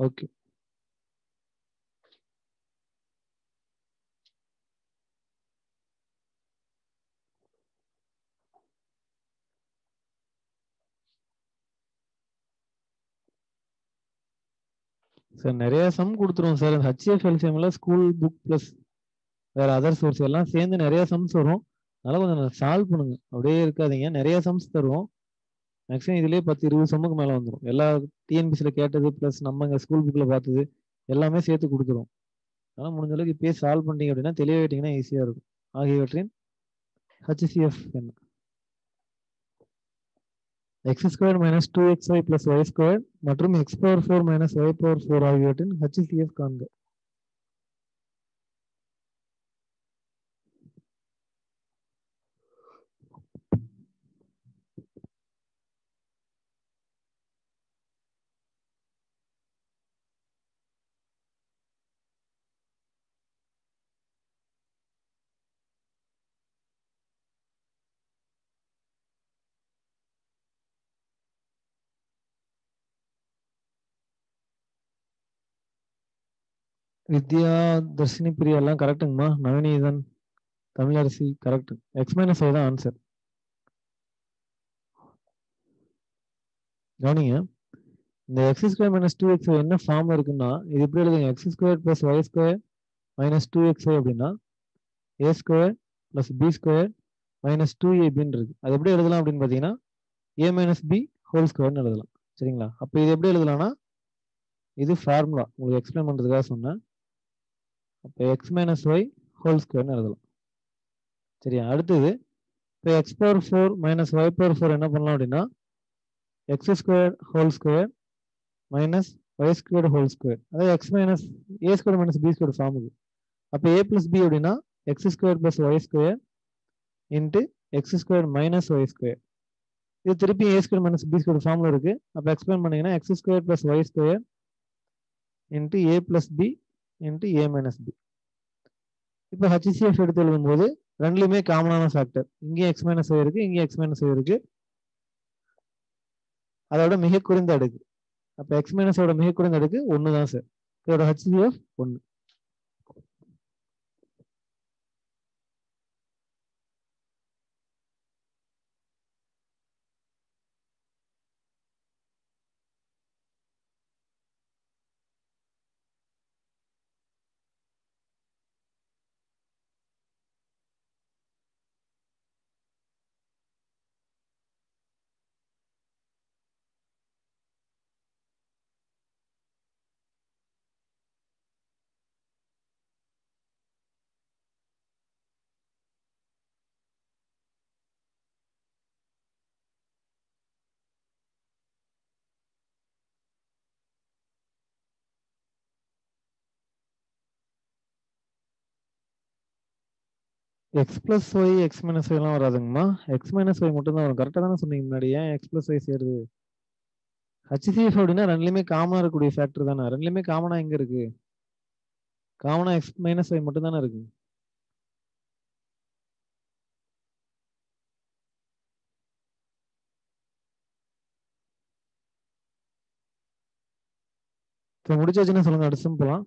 Speaker 1: ஓகே. சார் நிறைய சம் கொடுத்துருவோம் சார். ஹெச்எஃப் எல்சிஎம்ல ஸ்கூல் புக் பிளஸ் வேற அதர் சோர்ஸ் எல்லாம் சேர்ந்து நிறைய சம்ஸ் வரும். அதனால கொஞ்சம் சால்வ் பண்ணுங்க, அப்படியே இருக்காதீங்க. நிறைய சம்ஸ் தருவோம். மேக்ஸிமம் இதுலயே 10-20 சம்முக்கு மேல வந்துடும். எல்லா டிஎன்பிசில கேட்டது பிளஸ் நம்ம இங்க ஸ்கூல் புக்ல பார்த்தது எல்லாமே சேர்த்து கொடுத்துரும். அதனால முடிஞ்ச அளவுக்கு இப்பயே சால்வ் பண்ணிட்டீங்க அப்படின்னா தெளிவாயிட்டீங்கன்னா ஈஸியா இருக்கும். ஆகியவற்றின் ஹெச்சிஎஃப் என்ன? X square minus 2xy plus Y square மற்றும் X power 4 minus Y power 4 ஆகியவற்றின் HCF காண்க. வித்யா, தர்ஷினி, பிரியா எல்லாம் கரெக்டுங்கம்மா. Navaneethan, Tamilarasi correct. X minus Y தான் ஆன்சர். கவனிங்க, இந்த எக்ஸ் ஸ்கொயர் மைனஸ் 2xy என்ன ஃபார்ம் இருக்குன்னா, இது எப்படி எழுதுங்க? X square plus Y square minus 2xy அப்படின்னா A square plus B square minus 2ab இருக்கு. அது எப்படி எழுதலாம் அப்படின்னு பார்த்தீங்கன்னா ஏ மைனஸ் பி ஹோல் ஸ்கொயர்னு எழுதலாம். சரிங்களா? அப்போ இது எப்படி எழுதலாம்னா, இது ஃபார்முலா உங்களுக்கு எக்ஸ்பிளைன் பண்ணுறதுக்காக சொன்னேன். அப்போ எக்ஸ் மைனஸ் ஒய் ஹோல் ஸ்கொயர்னு எழுதலாம். சரியா? அடுத்தது இப்போ X power 4 minus Y power 4 என்ன பண்ணலாம் அப்படின்னா X square whole square minus Y square whole square, அதாவது X minus A square minus B square ஃபார்முக்கு. அப்போ ஏ பிளஸ் பி அப்படின்னா X square plus Y square into X square minus Y square. இது திருப்பி A square minus B square formula இருக்கு. அப்போ explain பண்ணீங்கன்னா X square plus Y square into A plus B into A minus B. இப்போ HCF எடுத்து எழுதும்போது ரெண்டுலையுமே காமனான factor. இங்கேயும் எக்ஸ் மைனஸ் ஒய் இருக்கு, இங்கேயும் எக்ஸ் மைனஸ் ஒய் இருக்கு. அதோட மிக குறைந்த அடுக்கு. அப்போ எக்ஸ் மைனஸோட மிக குறைந்த அடுக்கு 1 தான் சார். இதோட HCF 1. X plus Y X minus ஒய்லாம் வராதுங்கம்மா. எக்ஸ் மைனஸ் ஒய் மட்டும் தான் வரும். கரெக்டாக தானே சொன்னீங்க முன்னாடி. ஏன் எக்ஸ் பிளஸ் ஒய் சேருது? HCF அப்படின்னா ரெண்டுலையுமே காமனாக இருக்கக்கூடிய ஃபேக்டர் தானே. ரெண்டுலையுமே காமனாக எங்கே இருக்கு? காமனாக எக்ஸ் மைனஸ் ஒய் மட்டும் தானே இருக்கு. இப்போ முடிச்சாச்சுன்னா சொல்லுங்க, அடுத்து போகலாம்.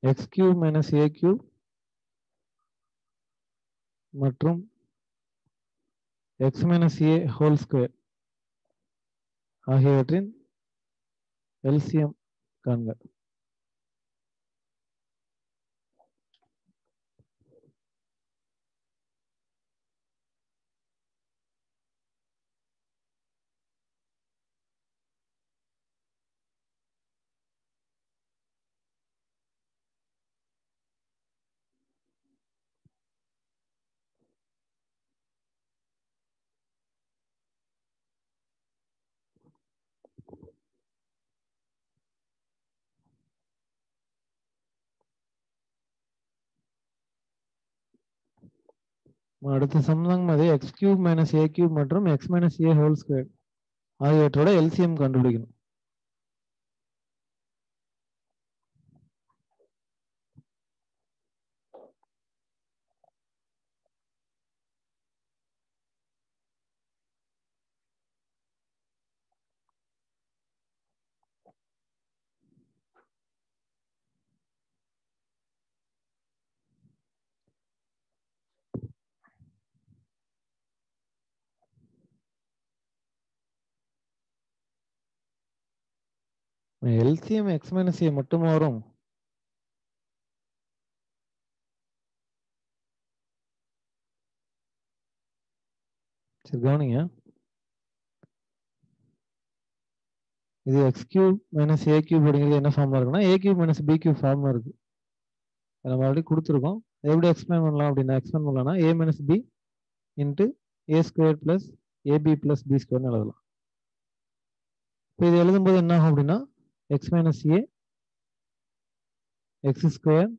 Speaker 1: X cube minus a cube மற்றும் X minus A whole square ஆகியவற்றின் எல்சிஎம் காண்க. அடுத்த சம்தாங்க அது X cube minus a cube மற்றும் X minus A whole square ஆகியவற்றோட LCM கண்டுபிடிக்கணும். எல்சிஎம் எக்ஸ் மைனஸ் ஏ மட்டும் வரும். சரி கவனிங்க. இது x cube minus a cube அப்படிங்கிறது என்ன ஃபார்ம்ல இருக்குன்னா a cube minus b cube ஃபார்ம்ல இருக்கு. நம்ம ஆல்ரெடி கொடுத்துருக்கோம். எப்படி எக்ஸ்பிளைன் பண்ணலாம் அப்படின்னா எக்ஸ்பிளைன் பண்ணலாம்னா a minus b into a squared plus ab plus b squared எழுதலாம். இப்போ இது எழுதும்போது என்ன ஆகும் அப்படின்னா x minus a x square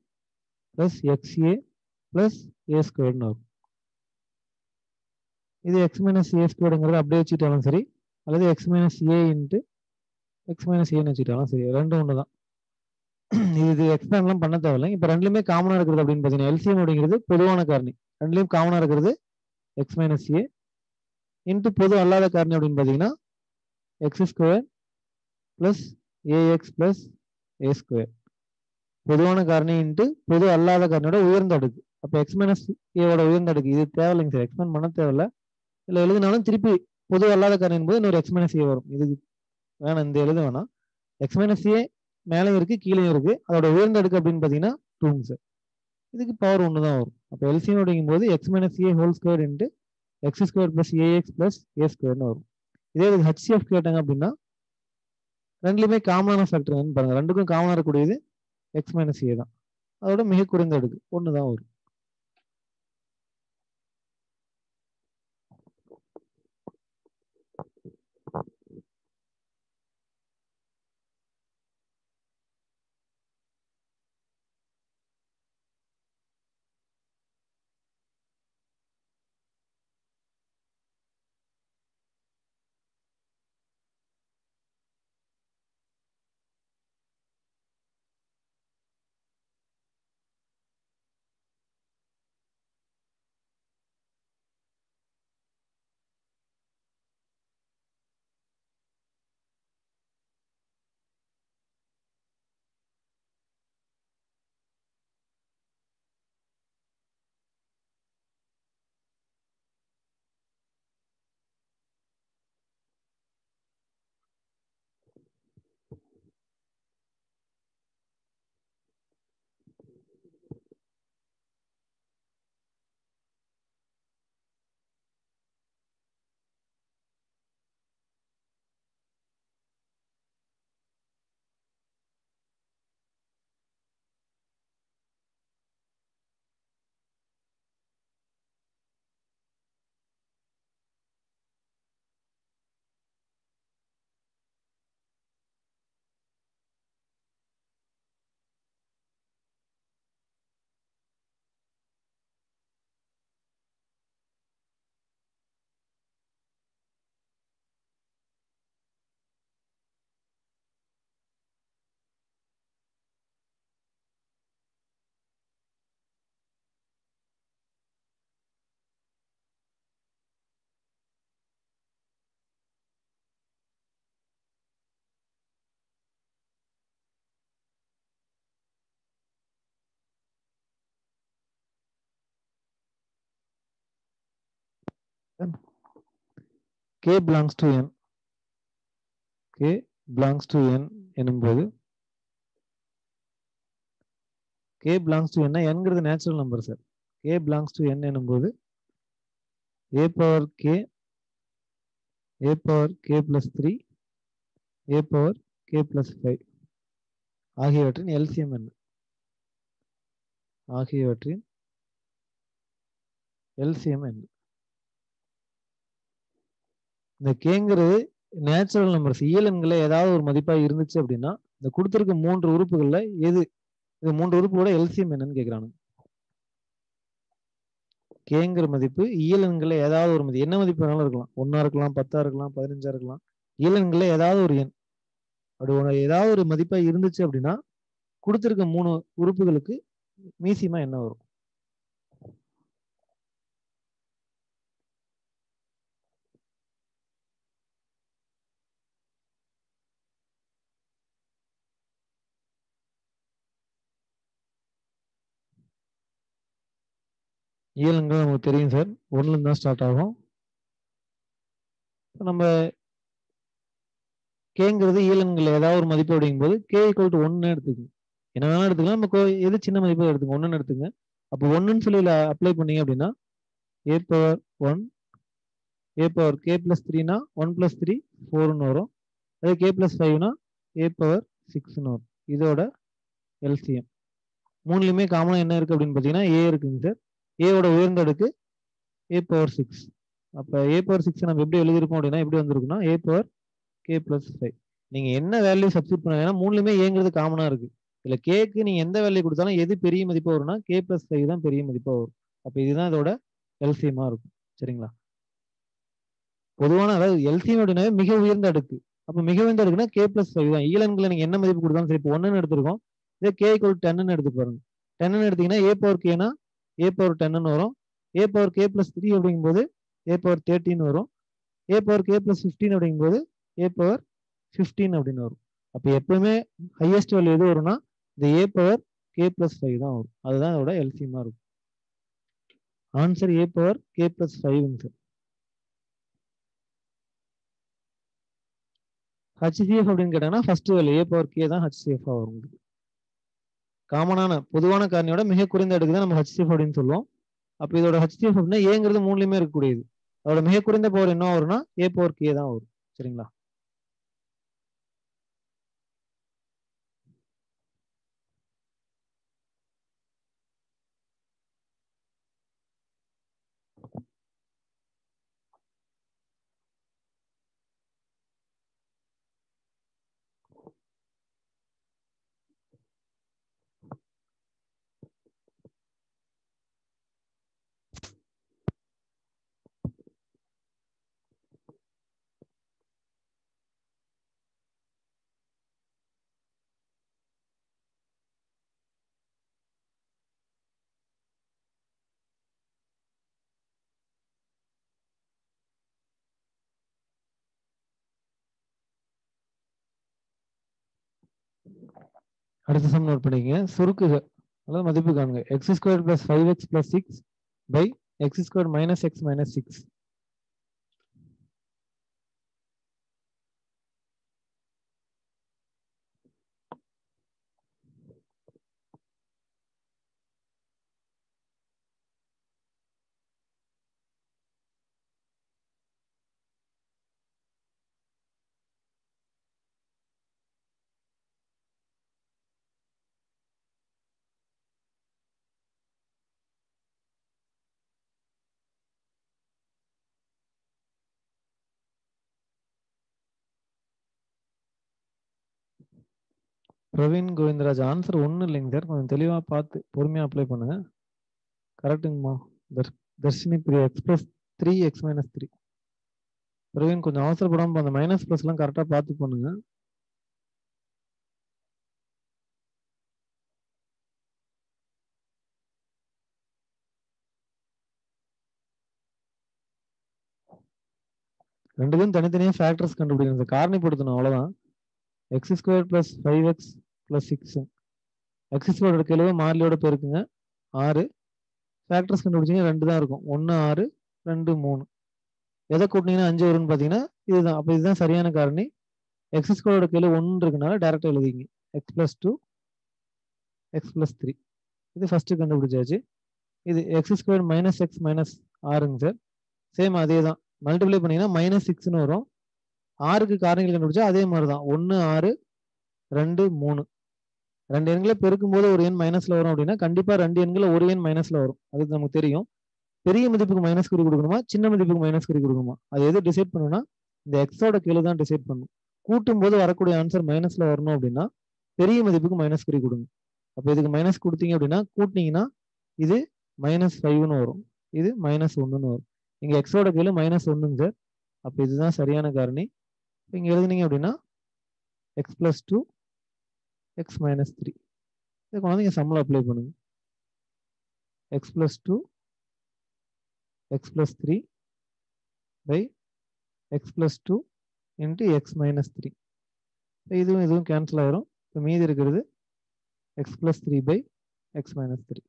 Speaker 1: plus xa plus a squared ஆகும். இது x minus a squaredங்கிறது அப்படியே வச்சுட்டாலும் சரி, அல்லது x minus a into x minus a வச்சுட்டாலும் சரி, ரெண்டும் ஒன்று தான். இது எக்ஸ்பிளைன்லாம் பண்ண தேவையில்லை. இப்போ ரெண்டுலையுமே காமனாக இருக்கிறது அப்படின்னு பார்த்தீங்கன்னா எல்சிஎம் அப்படிங்கிறது பொதுவான காரணி. ரெண்டுலையும் காமனாக இருக்கிறது x minus a இன்ட்டு பொது அல்லாத காரணி அப்படின்னு பார்த்தீங்கன்னா X square plus AX plus A square. பொதுவான காரணி இன்ட்டு பொது அல்லாத காரணியோட உயர்ந்த அடுக்கு. அப்போ எக்ஸ் மைனஸ் ஏவோட உயர்ந்த அடுக்கு இது தேவையில்லைங்க சார், எக்ஸ்பிளைன் பண்ண தேவையில்லை. இல்லை எழுதினாலும் திருப்பி பொது அல்லாத காரணம் போது இன்னொரு எக்ஸ் மைனஸ் ஏ வரும். இதுக்கு வேணாம், இந்த எழுத வேணாம். எக்ஸ் மைனஸ் ஏ மேலேயும் இருக்கு கீழேயும் இருக்கு, அதோட உயர்ந்த அடுக்கு அப்படின்னு பார்த்தீங்கன்னா 2 சார். இதுக்கு பவர் 1 தான் வரும். அப்போ எல்சிஎம் அப்படிங்கும் போது X minus A whole square into X square plus AX plus A ஸ்கொயர்னு வரும். இதே இது ஹெச்சிஎஃப் கேட்டாங்க அப்படின்னா ரெண்டுலையுமே காமனான ஃபேக்டர் என்னன்னு பாருங்க. ரெண்டுக்கும் காமனாக இருக்கக்கூடியது எக்ஸ் மைனஸ் ஏ தான். அதோட மிக குறைந்த அடுக்கு 1 தான் வரும். K belongs to n. K belongs to n எனும்போது K belongs to n என்கிறது natural number sir. K belongs to n எனும்போது a power k plus 3 a power k plus 5 ஆகியவற்றின் எல்சிஎம் என்ன? ஆகியவற்றின் எல்சிஎம் என்ன? இந்த கேங்கிறது நேச்சுரல் நம்பர்ஸ் இயல் எண்களை ஏதாவது ஒரு மதிப்பா இருந்துச்சு அப்படின்னா இந்த கொடுத்திருக்க 3 உறுப்புகள்ல எது இது 3 உறுப்போட எல்சிஎம் என்னன்னு கேட்கிறாங்க. கேங்கிற மதிப்பு இயல் எண்களை ஏதாவது ஒரு மதிப்பு, என்ன மதிப்பு வேணாலும் இருக்கலாம், 1 இருக்கலாம், 10 இருக்கலாம், 15 இருக்கலாம், இயல் எண்களை ஏதாவது ஒரு எண் அப்படி ஏதாவது ஒரு மதிப்பா இருந்துச்சு அப்படின்னா கொடுத்திருக்க 3 உறுப்புகளுக்கு மீசிமா என்ன வரும்? இயலங்கள் நமக்கு தெரியும் சார், 1ல இருந்து தான் ஸ்டார்ட் ஆகும். நம்ம கேங்கிறது இயலங்கள் ஏதாவது ஒரு மதிப்பு அப்படிங்கும்போது k = 1 எடுத்துக்கணும். என்ன வேணாலும் எடுத்துக்கலாம், நம்ம எது சின்ன மதிப்பு எடுத்துக்கோங்க, 1ன்னு எடுத்துங்க. அப்போ 1ன்னு சொல்லி அப்ளை பண்ணீங்க அப்படின்னா a power 1 A power K plus த்ரீனா 1 + 3 4ன்னு வரும். அதே கே ப்ளஸ் 5னா ஏ பவர் 6ன்னு வரும். இதோட எல்சிஎம். மூணுலையுமே காமனாக என்ன இருக்குது அப்படின்னு பார்த்தீங்கன்னா ஏ இருக்குங்க சார். ஏவோட உயர்ந்த அடுக்கு ஏ பவர் 6. அப்போ ஏ பவர் 6 நம்ம எப்படி எழுதியிருக்கோம் அப்படின்னா எப்படி வந்திருக்குன்னா ஏ பவர் கே ப்ளஸ் 5. நீங்கள் என்ன வேல்யூ சப்ஸ்டியூட் பண்ண ஏன்னா மூணுலையுமே ஏங்கிறது காமனாக இருக்குது. இதில் கேக்கு நீங்கள் எந்த வேல்யூ கொடுத்தாலும் எது பெரிய மதிப்பாக வரும்னா கே ப்ளஸ் 5 தான் பெரிய மதிப்பாக வரும். அப்போ இதுதான் இதோட எல்சிஎம்மாக இருக்கும். சரிங்களா? பொதுவான அதாவது எல்சிஎம் அப்படின்னாவே மிக உயர்ந்த அடுக்கு. அப்போ மிக உயர்ந்த அடுக்குன்னா கே ப்ளஸ் 5 தான். ஈலன்களை நீங்கள் என்ன மதிப்பு கொடுத்தாலும் சரி இப்போ 1ன்னு எடுத்துருக்கோம். இதே கே = 10ன்னு எடுத்து பாருங்க. 10ன்னு எடுத்தீங்கன்னா ஏ பவர் கேனா ஏ பவர் 10ன்னு வரும். ஏ பவர் கே ப்ளஸ் 3 அப்படிங்கும்போது ஏ பவர் 13 வரும். ஏ பவர் கே ப்ளஸ் 15 அப்படிங்கும்போது ஏ பவர் 15 அப்படின்னு வரும். அப்போ எப்பவுமே ஹையஸ்ட் வேல்யூ எது வரும்னா இந்த ஏ பவர் கே ப்ளஸ் 5 தான் வரும். அதுதான் அதோட எல்சிஎம்மாக இருக்கும். Answer A power K plus 5ங்க சார். ஹச்சிஎஃப் அப்படின்னு கேட்டாங்கன்னா first value A power K தான் ஹச்சிஎஃப் வரும். காமனான பொதுவான காரணியோட மிக குறைந்த அடுக்கு தான் நம்ம ஹச்சிஎஃப் அப்படின்னு சொல்லுவோம். அப்போ இதோட ஹச்சிஎஃப் அப்படின்னா ஏங்கிறது மூணுலையுமே இருக்கக்கூடியது. அதோட மிக குறைந்த பவர் என்ன வரும்னா ஏ பவர் கே தான் வரும். சரிங்களா? அடுத்த சம் நோட் பண்ணிக்கங்க. சுருக்குக அதாவது மதிப்பு காணுங்க. x² + 5x + 6 x² - x - 6. Praveen Govindaraj answer ஒன்றும் இல்லைங்க சார். கொஞ்சம் தெளிவாக பார்த்து பொறுமையாக அப்ளை பண்ணுங்க. கரெக்டுங்கம்மா. Dharshini Priya x + 3 x - 3. பிரவீன் கொஞ்சம் அவசரப்படாமல் அந்த மைனஸ் ப்ளஸ்லாம் கரெக்டாக பார்த்து பண்ணுங்க. ரெண்டுக்கும் தனித்தனியாக ஃபேக்டர்ஸ் கண்டுபிடிக்கணும் சார். காரணிப்படுத்தணும் அவ்வளோதான். x² + 5x + 6 x² கீழே மாறிலியோட பெருக்குங்க 6. ஃபேக்டர்ஸ் கண்டுபிடிச்சிங்க 2 தான் இருக்கும். 1 6 2 3. எதை கூட்டினீங்கன்னா 5 வரும்னு பார்த்தீங்கன்னா இதுதான். அப்போ இதுதான் சரியான காரணி. x² கீழே 1 இருக்குனால டேரெக்டாக எழுதிங்க. x + 2 x + 3. இது ஃபர்ஸ்ட் கண்டுபிடிச்சாச்சு. இது x² - x - 6ங்க சார். சேம் அதே தான். மல்டிப்ளை பண்ணீங்கன்னா -6ன்னு வரும். 6க்கு காரணிகள் கண்டுபிடிச்சா அதே மாதிரி தான். 1 6 2 3. 2 எண்களை பெருக்கும் போது ஒரு எண் மைனஸ்ல வரும் அப்படின்னா கண்டிப்பா 2 எண்களை ஒரு எண் மைனஸ்ல வரும். அது நமக்கு தெரியும். பெரிய மதிப்புக்கு மைனஸ் குறி கொடுக்கணுமா சின்ன மதிப்புக்கு மைனஸ் குறி கொடுக்கணுமா அது எது டிசைட் பண்ணணும்னா இந்த எக்ஸோட கீழே தான் டிசைட் பண்ணணும். கூட்டும் போது வரக்கூடிய ஆன்சர் மைனஸ்ல வரணும் அப்படின்னா பெரிய மதிப்புக்கு மைனஸ் குறி கொடுங்க. அப்போ இதுக்கு மைனஸ் கொடுத்தீங்க அப்படின்னா கூட்டினீங்கன்னா இது -5ன்னு வரும். இது -1ன்னு வரும். இங்க எக்ஸோட கீழே -1ங்க சார். அப்போ இதுதான் சரியான காரணி. இங்க எழுதுனீங்க அப்படின்னா x + 2 x - 3. இதை குழந்தைங்க சம்மில் அப்ளை பண்ணுங்க. x + 2 x + 3 x + 2 × x - 3. இதுவும் கேன்சல் ஆயிரும். இப்போ மீதி இருக்கிறது x + 3 x - 3.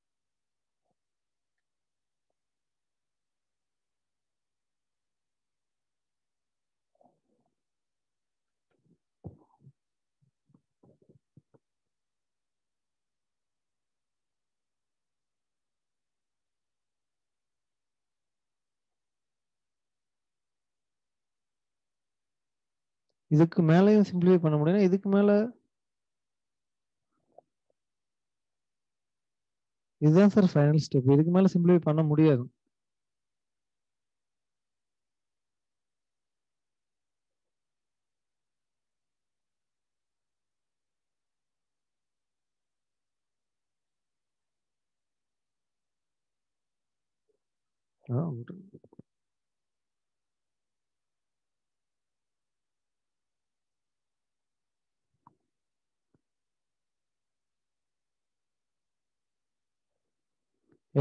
Speaker 1: இதுக்கு மேலேயும் சிம்பிளிஃபை பண்ண முடியும். இதுக்கு மேலே இதுதான் சார் ஃபைனல் ஸ்டெப். இதுக்கு மேலே சிம்பிளிஃபை பண்ண முடியாது.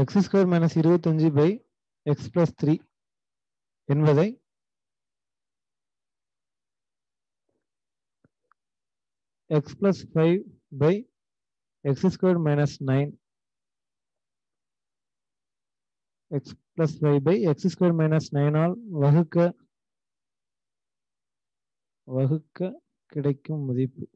Speaker 1: X square minus 25 by x plus 3 என்பதை x plus 5 by x square minus 9 x plus 5 by x square minus 9 ஆல் வகுக்க கிடைக்கும் மதிப்பு.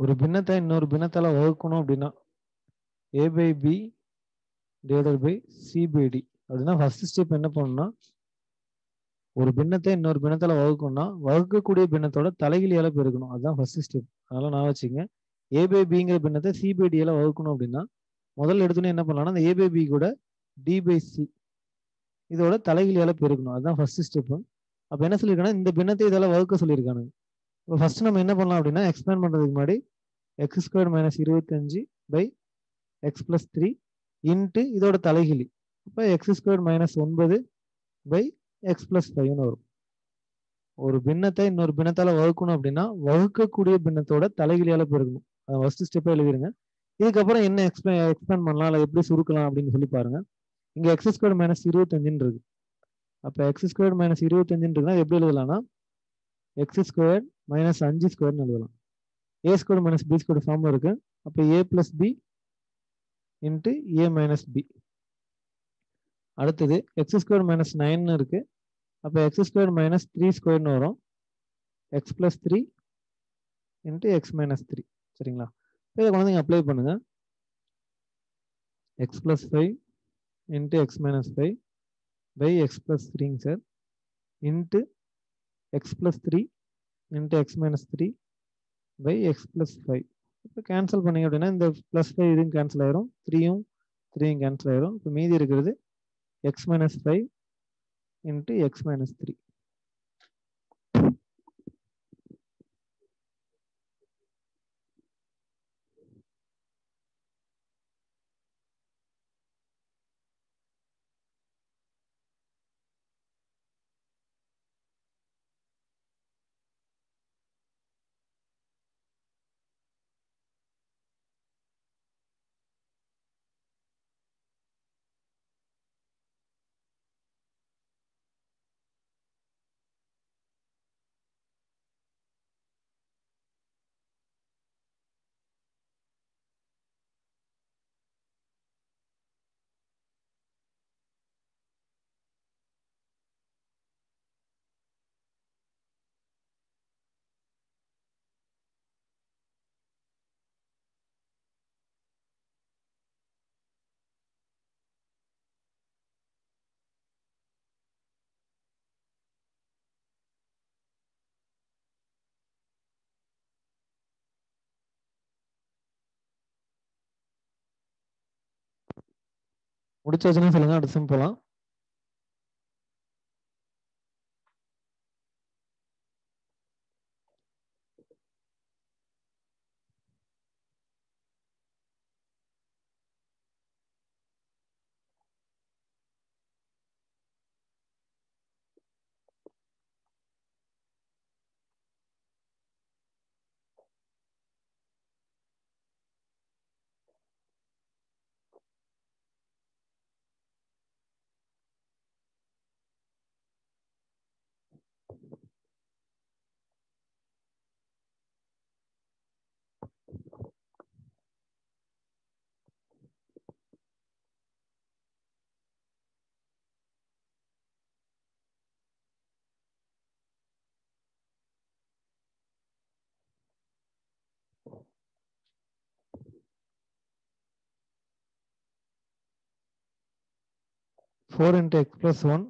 Speaker 1: ஒரு பின்னத்தை இன்னொரு பின்னத்தால வகுக்கணும் அப்படின்னா A by B divided by C by D அப்படின்னா ஃபர்ஸ்ட் ஸ்டெப் என்ன பண்ணணும்னா, ஒரு பின்னத்தை இன்னொரு பின்னத்தால வகுக்கணும்னா வகுக்கக்கூடிய பின்னத்தோட தலைகீழியால பெருக்கணும். அதுதான் ஃபர்ஸ்ட் ஸ்டெப். அதனால நான் வச்சுங்க, ஏ பை பிங்கிற பின்னத்தை சி பை டியால வகுக்கணும் அப்படின்னா முதல்ல எடுத்துன்னு என்ன பண்ணலாம்னா, அந்த ஏ பை பி கூட டி பை சி இதோட தலைகீழியால பெருக்கணும். அதுதான் ஃபர்ஸ்ட் ஸ்டெப். அப்போ என்ன சொல்லியிருக்காங்கன்னா, இந்த பின்னத்தை இதெல்லாம் வகுக்க சொல்லியிருக்கானுங்க. இப்போ ஃபர்ஸ்ட் நம்ம என்ன பண்ணலாம் அப்படின்னா, எக்ஸ்பேண்ட் பண்ணுறதுக்கு முன்னாடி x square minus 25 by x plus 3 into இதோட தலைகிழி. இப்போ x square minus 9 by x plus 5ன்னு வரும். ஒரு பின்னத்தை இன்னொரு பின்னத்தால வகுக்கணும் அப்படின்னா வகுக்கக்கூடிய பின்னத்தோட தலைகிழியால பெருக்கணும். அதை ஃபர்ஸ்ட் ஸ்டெப்பை எழுதிருங்க. இதுக்கப்புறம் என்ன எக்ஸ்பேண்ட் பண்ணலாம், இல்லை எப்படி சுருக்கலாம் அப்படின்னு சொல்லி பாருங்க. இங்கே எக்ஸ் ஸ்கொயர் மைனஸ் 25 இருக்கு. அப்போ எக்ஸ் ஸ்கொயர் மைனஸ் 25 இருக்குன்னா எப்படி எழுதலாம்னா, எக்ஸ் ஸ்கொயர் மைனஸ் 5 ஸ்கொயர்னு எழுதலாம். A square minus B square ஃபார்ம்ல இருக்கு. அப்போ A plus B into A minus B. அடுத்தது எக்ஸ் ஸ்கொயர் மைனஸ் 9 இருக்கு. அப்போ எக்ஸ் ஸ்கொயர் மைனஸ் 3 ஸ்கொயர்னு வரும். X plus 3 into x minus 3. சரிங்களா? இதை குழந்தைங்க அப்ளை பண்ணுங்க. X plus 5 into x minus 5 by x plus 3ங்க sir into x plus 3 into x minus 3 by x plus 5. இப்போ கேன்சல் பண்ணிங்க அப்படின்னா இந்த ப்ளஸ் 5 இதுவும் கேன்சல் ஆயிரும், 3யும் 3யும் கேன்சல் ஆயிரும். இப்போ மீதி இருக்கிறது X minus 5 into x minus 3. முடிச்சாச்சுன்னா சொல்லுங்க, அடுத்த சம் போகலாம். 4 into x plus 1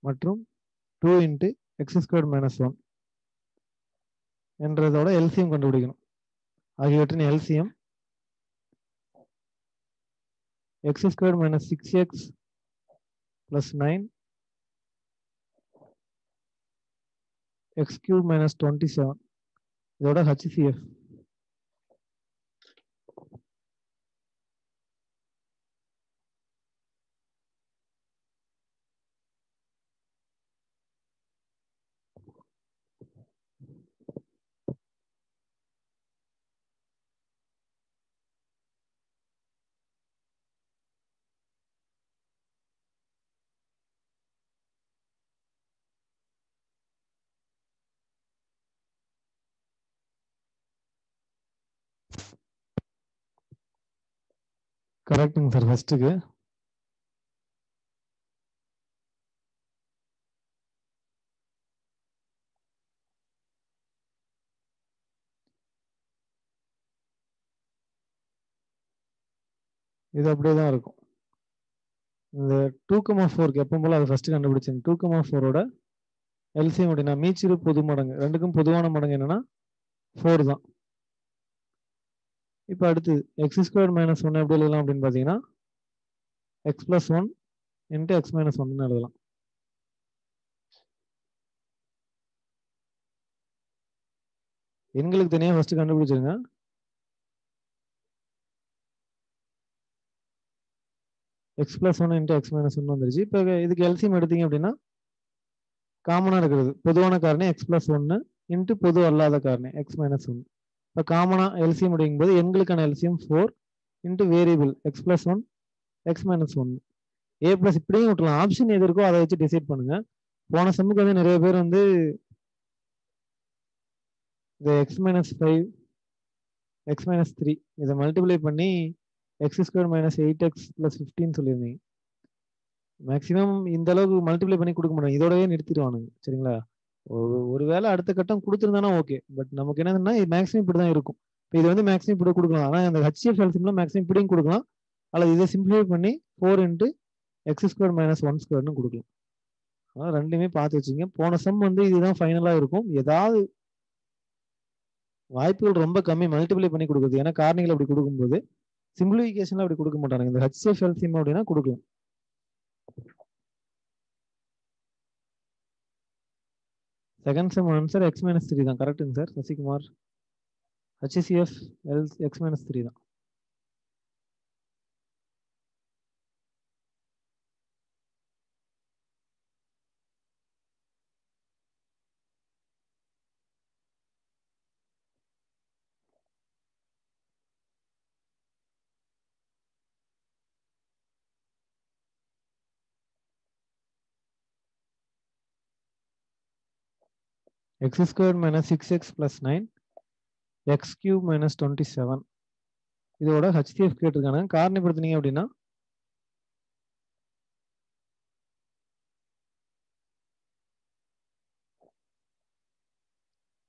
Speaker 1: மற்றும் 2 into x squared minus 1 என்றதோட LCM கண்டுபிடிக்கணும். ஆகியவற்றின் LCM x squared minus 6x plus 9 x cube minus 27 இதோட HCF கரெக்டுங்க சார். ஃபர்ஸ்ட்டுக்கு இது அப்படியே தான் இருக்கும். இந்த 2,4க்கு எப்பவும் போல அதை ஃபர்ஸ்ட் கண்டுபிடிச்சேன். 2,4ஓட எல்சிஎம் அப்படின்னா மீச்சிறு பொது மடங்கு, ரெண்டுக்கும் பொதுவான மடங்கு என்னன்னா 4 தான். இப்போ அடுத்து எக்ஸ் ஸ்கொயர் மைனஸ் 1 எப்படி எழுதலாம் அப்படின்னு பார்த்தீங்கன்னா x plus 1 into x minus 1 எழுதலாம். எண்களுக்கு தனியாக ஃபர்ஸ்ட் கண்டுபிடிச்சிருங்க. X plus 1 into x minus 1 வந்துருச்சு. இப்போ இதுக்கு எல்சிஎம் எடுத்தீங்க அப்படின்னா காமனாக இருக்கிறது பொதுவான காரணி எக்ஸ் பிளஸ் 1 இன்ட்டு பொது அல்லாத காரணி எக்ஸ் மைனஸ் 1. இப்போ காமனாக எல்சிஎம் அப்படிங்கும்போது எண்களுக்கான LCM 4 into variable x plus 1 X minus 1 A plus இப்படியும் விட்டுலாம். ஆப்ஷன் எது இருக்கோ அதை வச்சு டிசைட் பண்ணுங்க. போன செம்முக்கு வந்து நிறைய பேர் வந்து இந்த எக்ஸ் மைனஸ் 5 எக்ஸ் மைனஸ் 3 இதை மல்டிப்ளை பண்ணி X square minus 8x plus 15 சொல்லியிருந்தீங்க. மேக்ஸிமம் இந்த அளவுக்கு மல்டிப்ளை பண்ணி கொடுக்க மாட்டாங்க, இதோடவே நிறுத்திடுவானுங்க. சரிங்களா? ஒரு வேளை அடுத்த கட்டம் கொடுத்துருந்தானா ஓகே. பட் நமக்கு என்னன்னா மேக்ஸிமம் இப்படி தான் இருக்கும். இப்போ இது வந்து மேக்ஸிமம் இப்படி கொடுக்கலாம். ஆனால் அந்த ஹெச்எஃப் எல்சிஎம்ல மேக்ஸிமம் இப்படியும் கொடுக்கலாம், அல்லது இதை சிம்பிளிஃபை பண்ணி 4 இன்ட்டு எக்ஸ் ஸ்கொயர் மைனஸ் 1 ஸ்கொயர்னு கொடுக்கலாம். அதனால் ரெண்டுமே பார்த்து வச்சுங்க. போன சம் வந்து இதுதான் ஃபைனலாக இருக்கும். ஏதாவது வாய்ப்புகள் ரொம்ப கம்மி மல்டிப்ளை பண்ணி கொடுக்குறது. ஏன்னா காரணிகள் அப்படி கொடுக்கும்போது சிம்பிளிஃபிகேஷன்ல அப்படி கொடுக்க மாட்டாங்க. இந்த ஹெச்எஃப் எல்சிஎம் அப்படின்னா கொடுக்கலாம். Second sum answer x minus 3 தான். கரெக்டுங்க sir Sasikumar. HCF x minus 3 தான். x squared minus 6x plus 9 x cube minus 27 இதோட HCF கேட்டிருக்காங்க. காரணிப்படுத்தினீங்க அப்படின்னா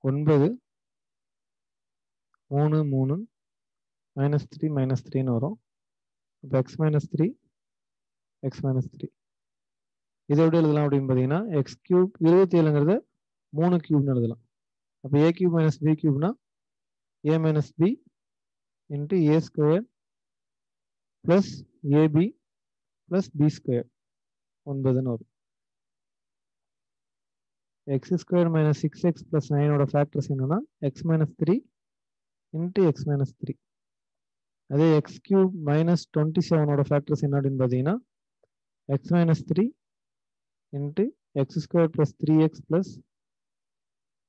Speaker 1: 9 3 3 மைனஸ் 3 மைனஸ் 3ன்னு வரும். இப்போ எக்ஸ் மைனஸ் 3 எக்ஸ் மைனஸ் 3 இதை எப்படி எழுதலாம் அப்படின்னு பார்த்தீங்கன்னா எக்ஸ் கியூப் 27ங்கிறத 3 கியூப்னு எழுதலாம். அப்போ ஏ கியூப் மைனஸ் பி கியூப்னா A minus B into A square plus AB plus B square 9ன்னு வரும். X square minus 6x plus 9ஓட ஃபேக்டர்ஸ் என்னன்னா x minus 3 into x minus 3. அதே எக்ஸ் கியூப் மைனஸ் 27ஓட ஃபேக்டர்ஸ் என்ன அப்படின்னு பார்த்தீங்கன்னா x minus 3 into X square plus 3x plus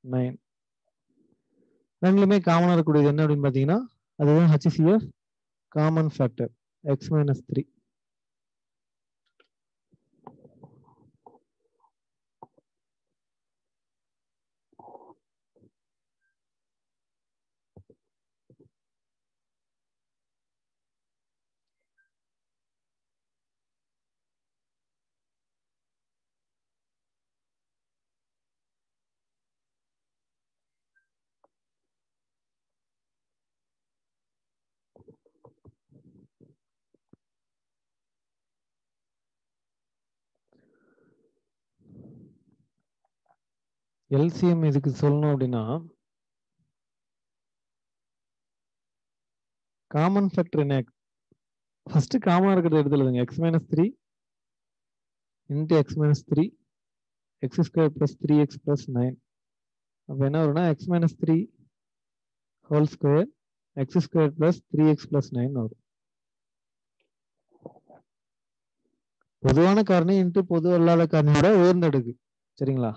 Speaker 1: 9. ரெண்டுலுமே காமனாக இருக்கக்கூடியது என்ன அப்படின்னு பார்த்தீங்கன்னா அதுதான் HCF common factor x minus 3. LCM இதுக்கு சொல்லணும் அப்படின்னா காமன் ஃபேக்டர் என்ன? ஃபர்ஸ்ட் காமனா இருக்கிறத எடுத்து எழுதுங்க. X minus 3 into x minus 3 X square plus 3x plus 9. அப்போ என்ன வரும்னா X minus 3 whole square X square plus 3x plus 9 வரும். பொதுவான காரணி இன்ட்டு பொது அல்லாத காரணியோட உயர்ந்த அடுக்கு. சரிங்களா?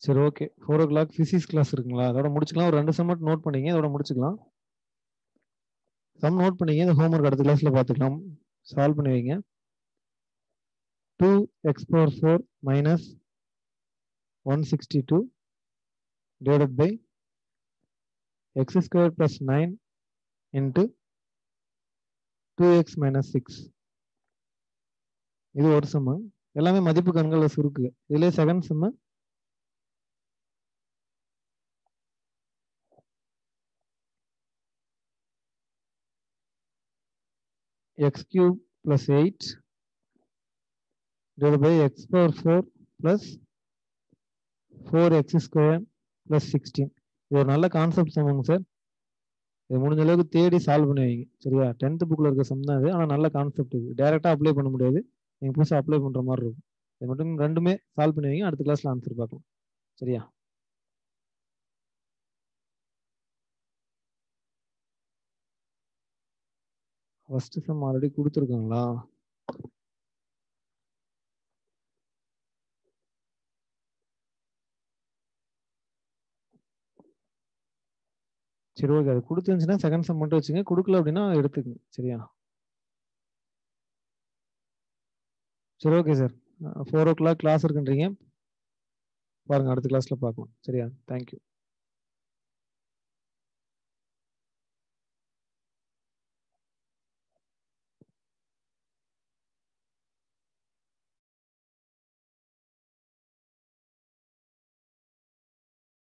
Speaker 1: சரி, ஓகே. 4 o'clock பிசிக்ஸ் கிளாஸ் இருக்குங்களா? அதோட முடிச்சுக்கலாம். ஒரு 2 சம் மட்டும் நோட் பண்ணிங்க, அதோட முடிச்சுக்கலாம். சம் நோட் பண்ணிங்க, இந்த ஹோம்ஒர்க் அடுத்த கிளாஸ்ல பார்த்துக்கலாம். சால்வ் பண்ணி வைங்க. 2x power 4 minus 162 divided by x square plus 9 into 2x minus 6. இது ஒரு சம். எல்லாமே மதிப்பு கண்களை சுருக்கு. இதுல second sum x cube plus 8 divided by x power 4 plus 4x square plus 16. இது ஒரு நல்ல கான்செப்ட் சம்ங்க சார். இது முடிஞ்ச அளவுக்கு தேடி சால்வ் பண்ணி வைங்க. சரியா? 10th புக்ல இருக்க சம் தான் இது. ஆனால் நல்ல கான்செப்ட் இது. டைரக்டா அப்ளை பண்ண முடியாது. நீங்க புதுசாக அப்ளை பண்ற மாதிரி இருக்கும். இது மட்டும் ரெண்டுமே சால்வ் பண்ணி வைங்க. அடுத்த கிளாஸ்ல ஆன்சர் பார்க்கலாம். சரியா? ஃபர்ஸ்ட் சம் ஆல்ரெடி கொடுத்துருக்காங்களா? சரி, ஓகே. அது கொடுத்துருந்துச்சுன்னா செகண்ட் சம் மட்டும் வச்சுங்க. கொடுக்கல அப்படின்னா எடுத்துக்கங்க. சரியா? சரி, ஓகே சார். 4 o'clock class இருக்குன்றீங்க. பாருங்க, அடுத்த கிளாஸ்ல பார்க்கலாம். சரியா? தேங்க்யூ.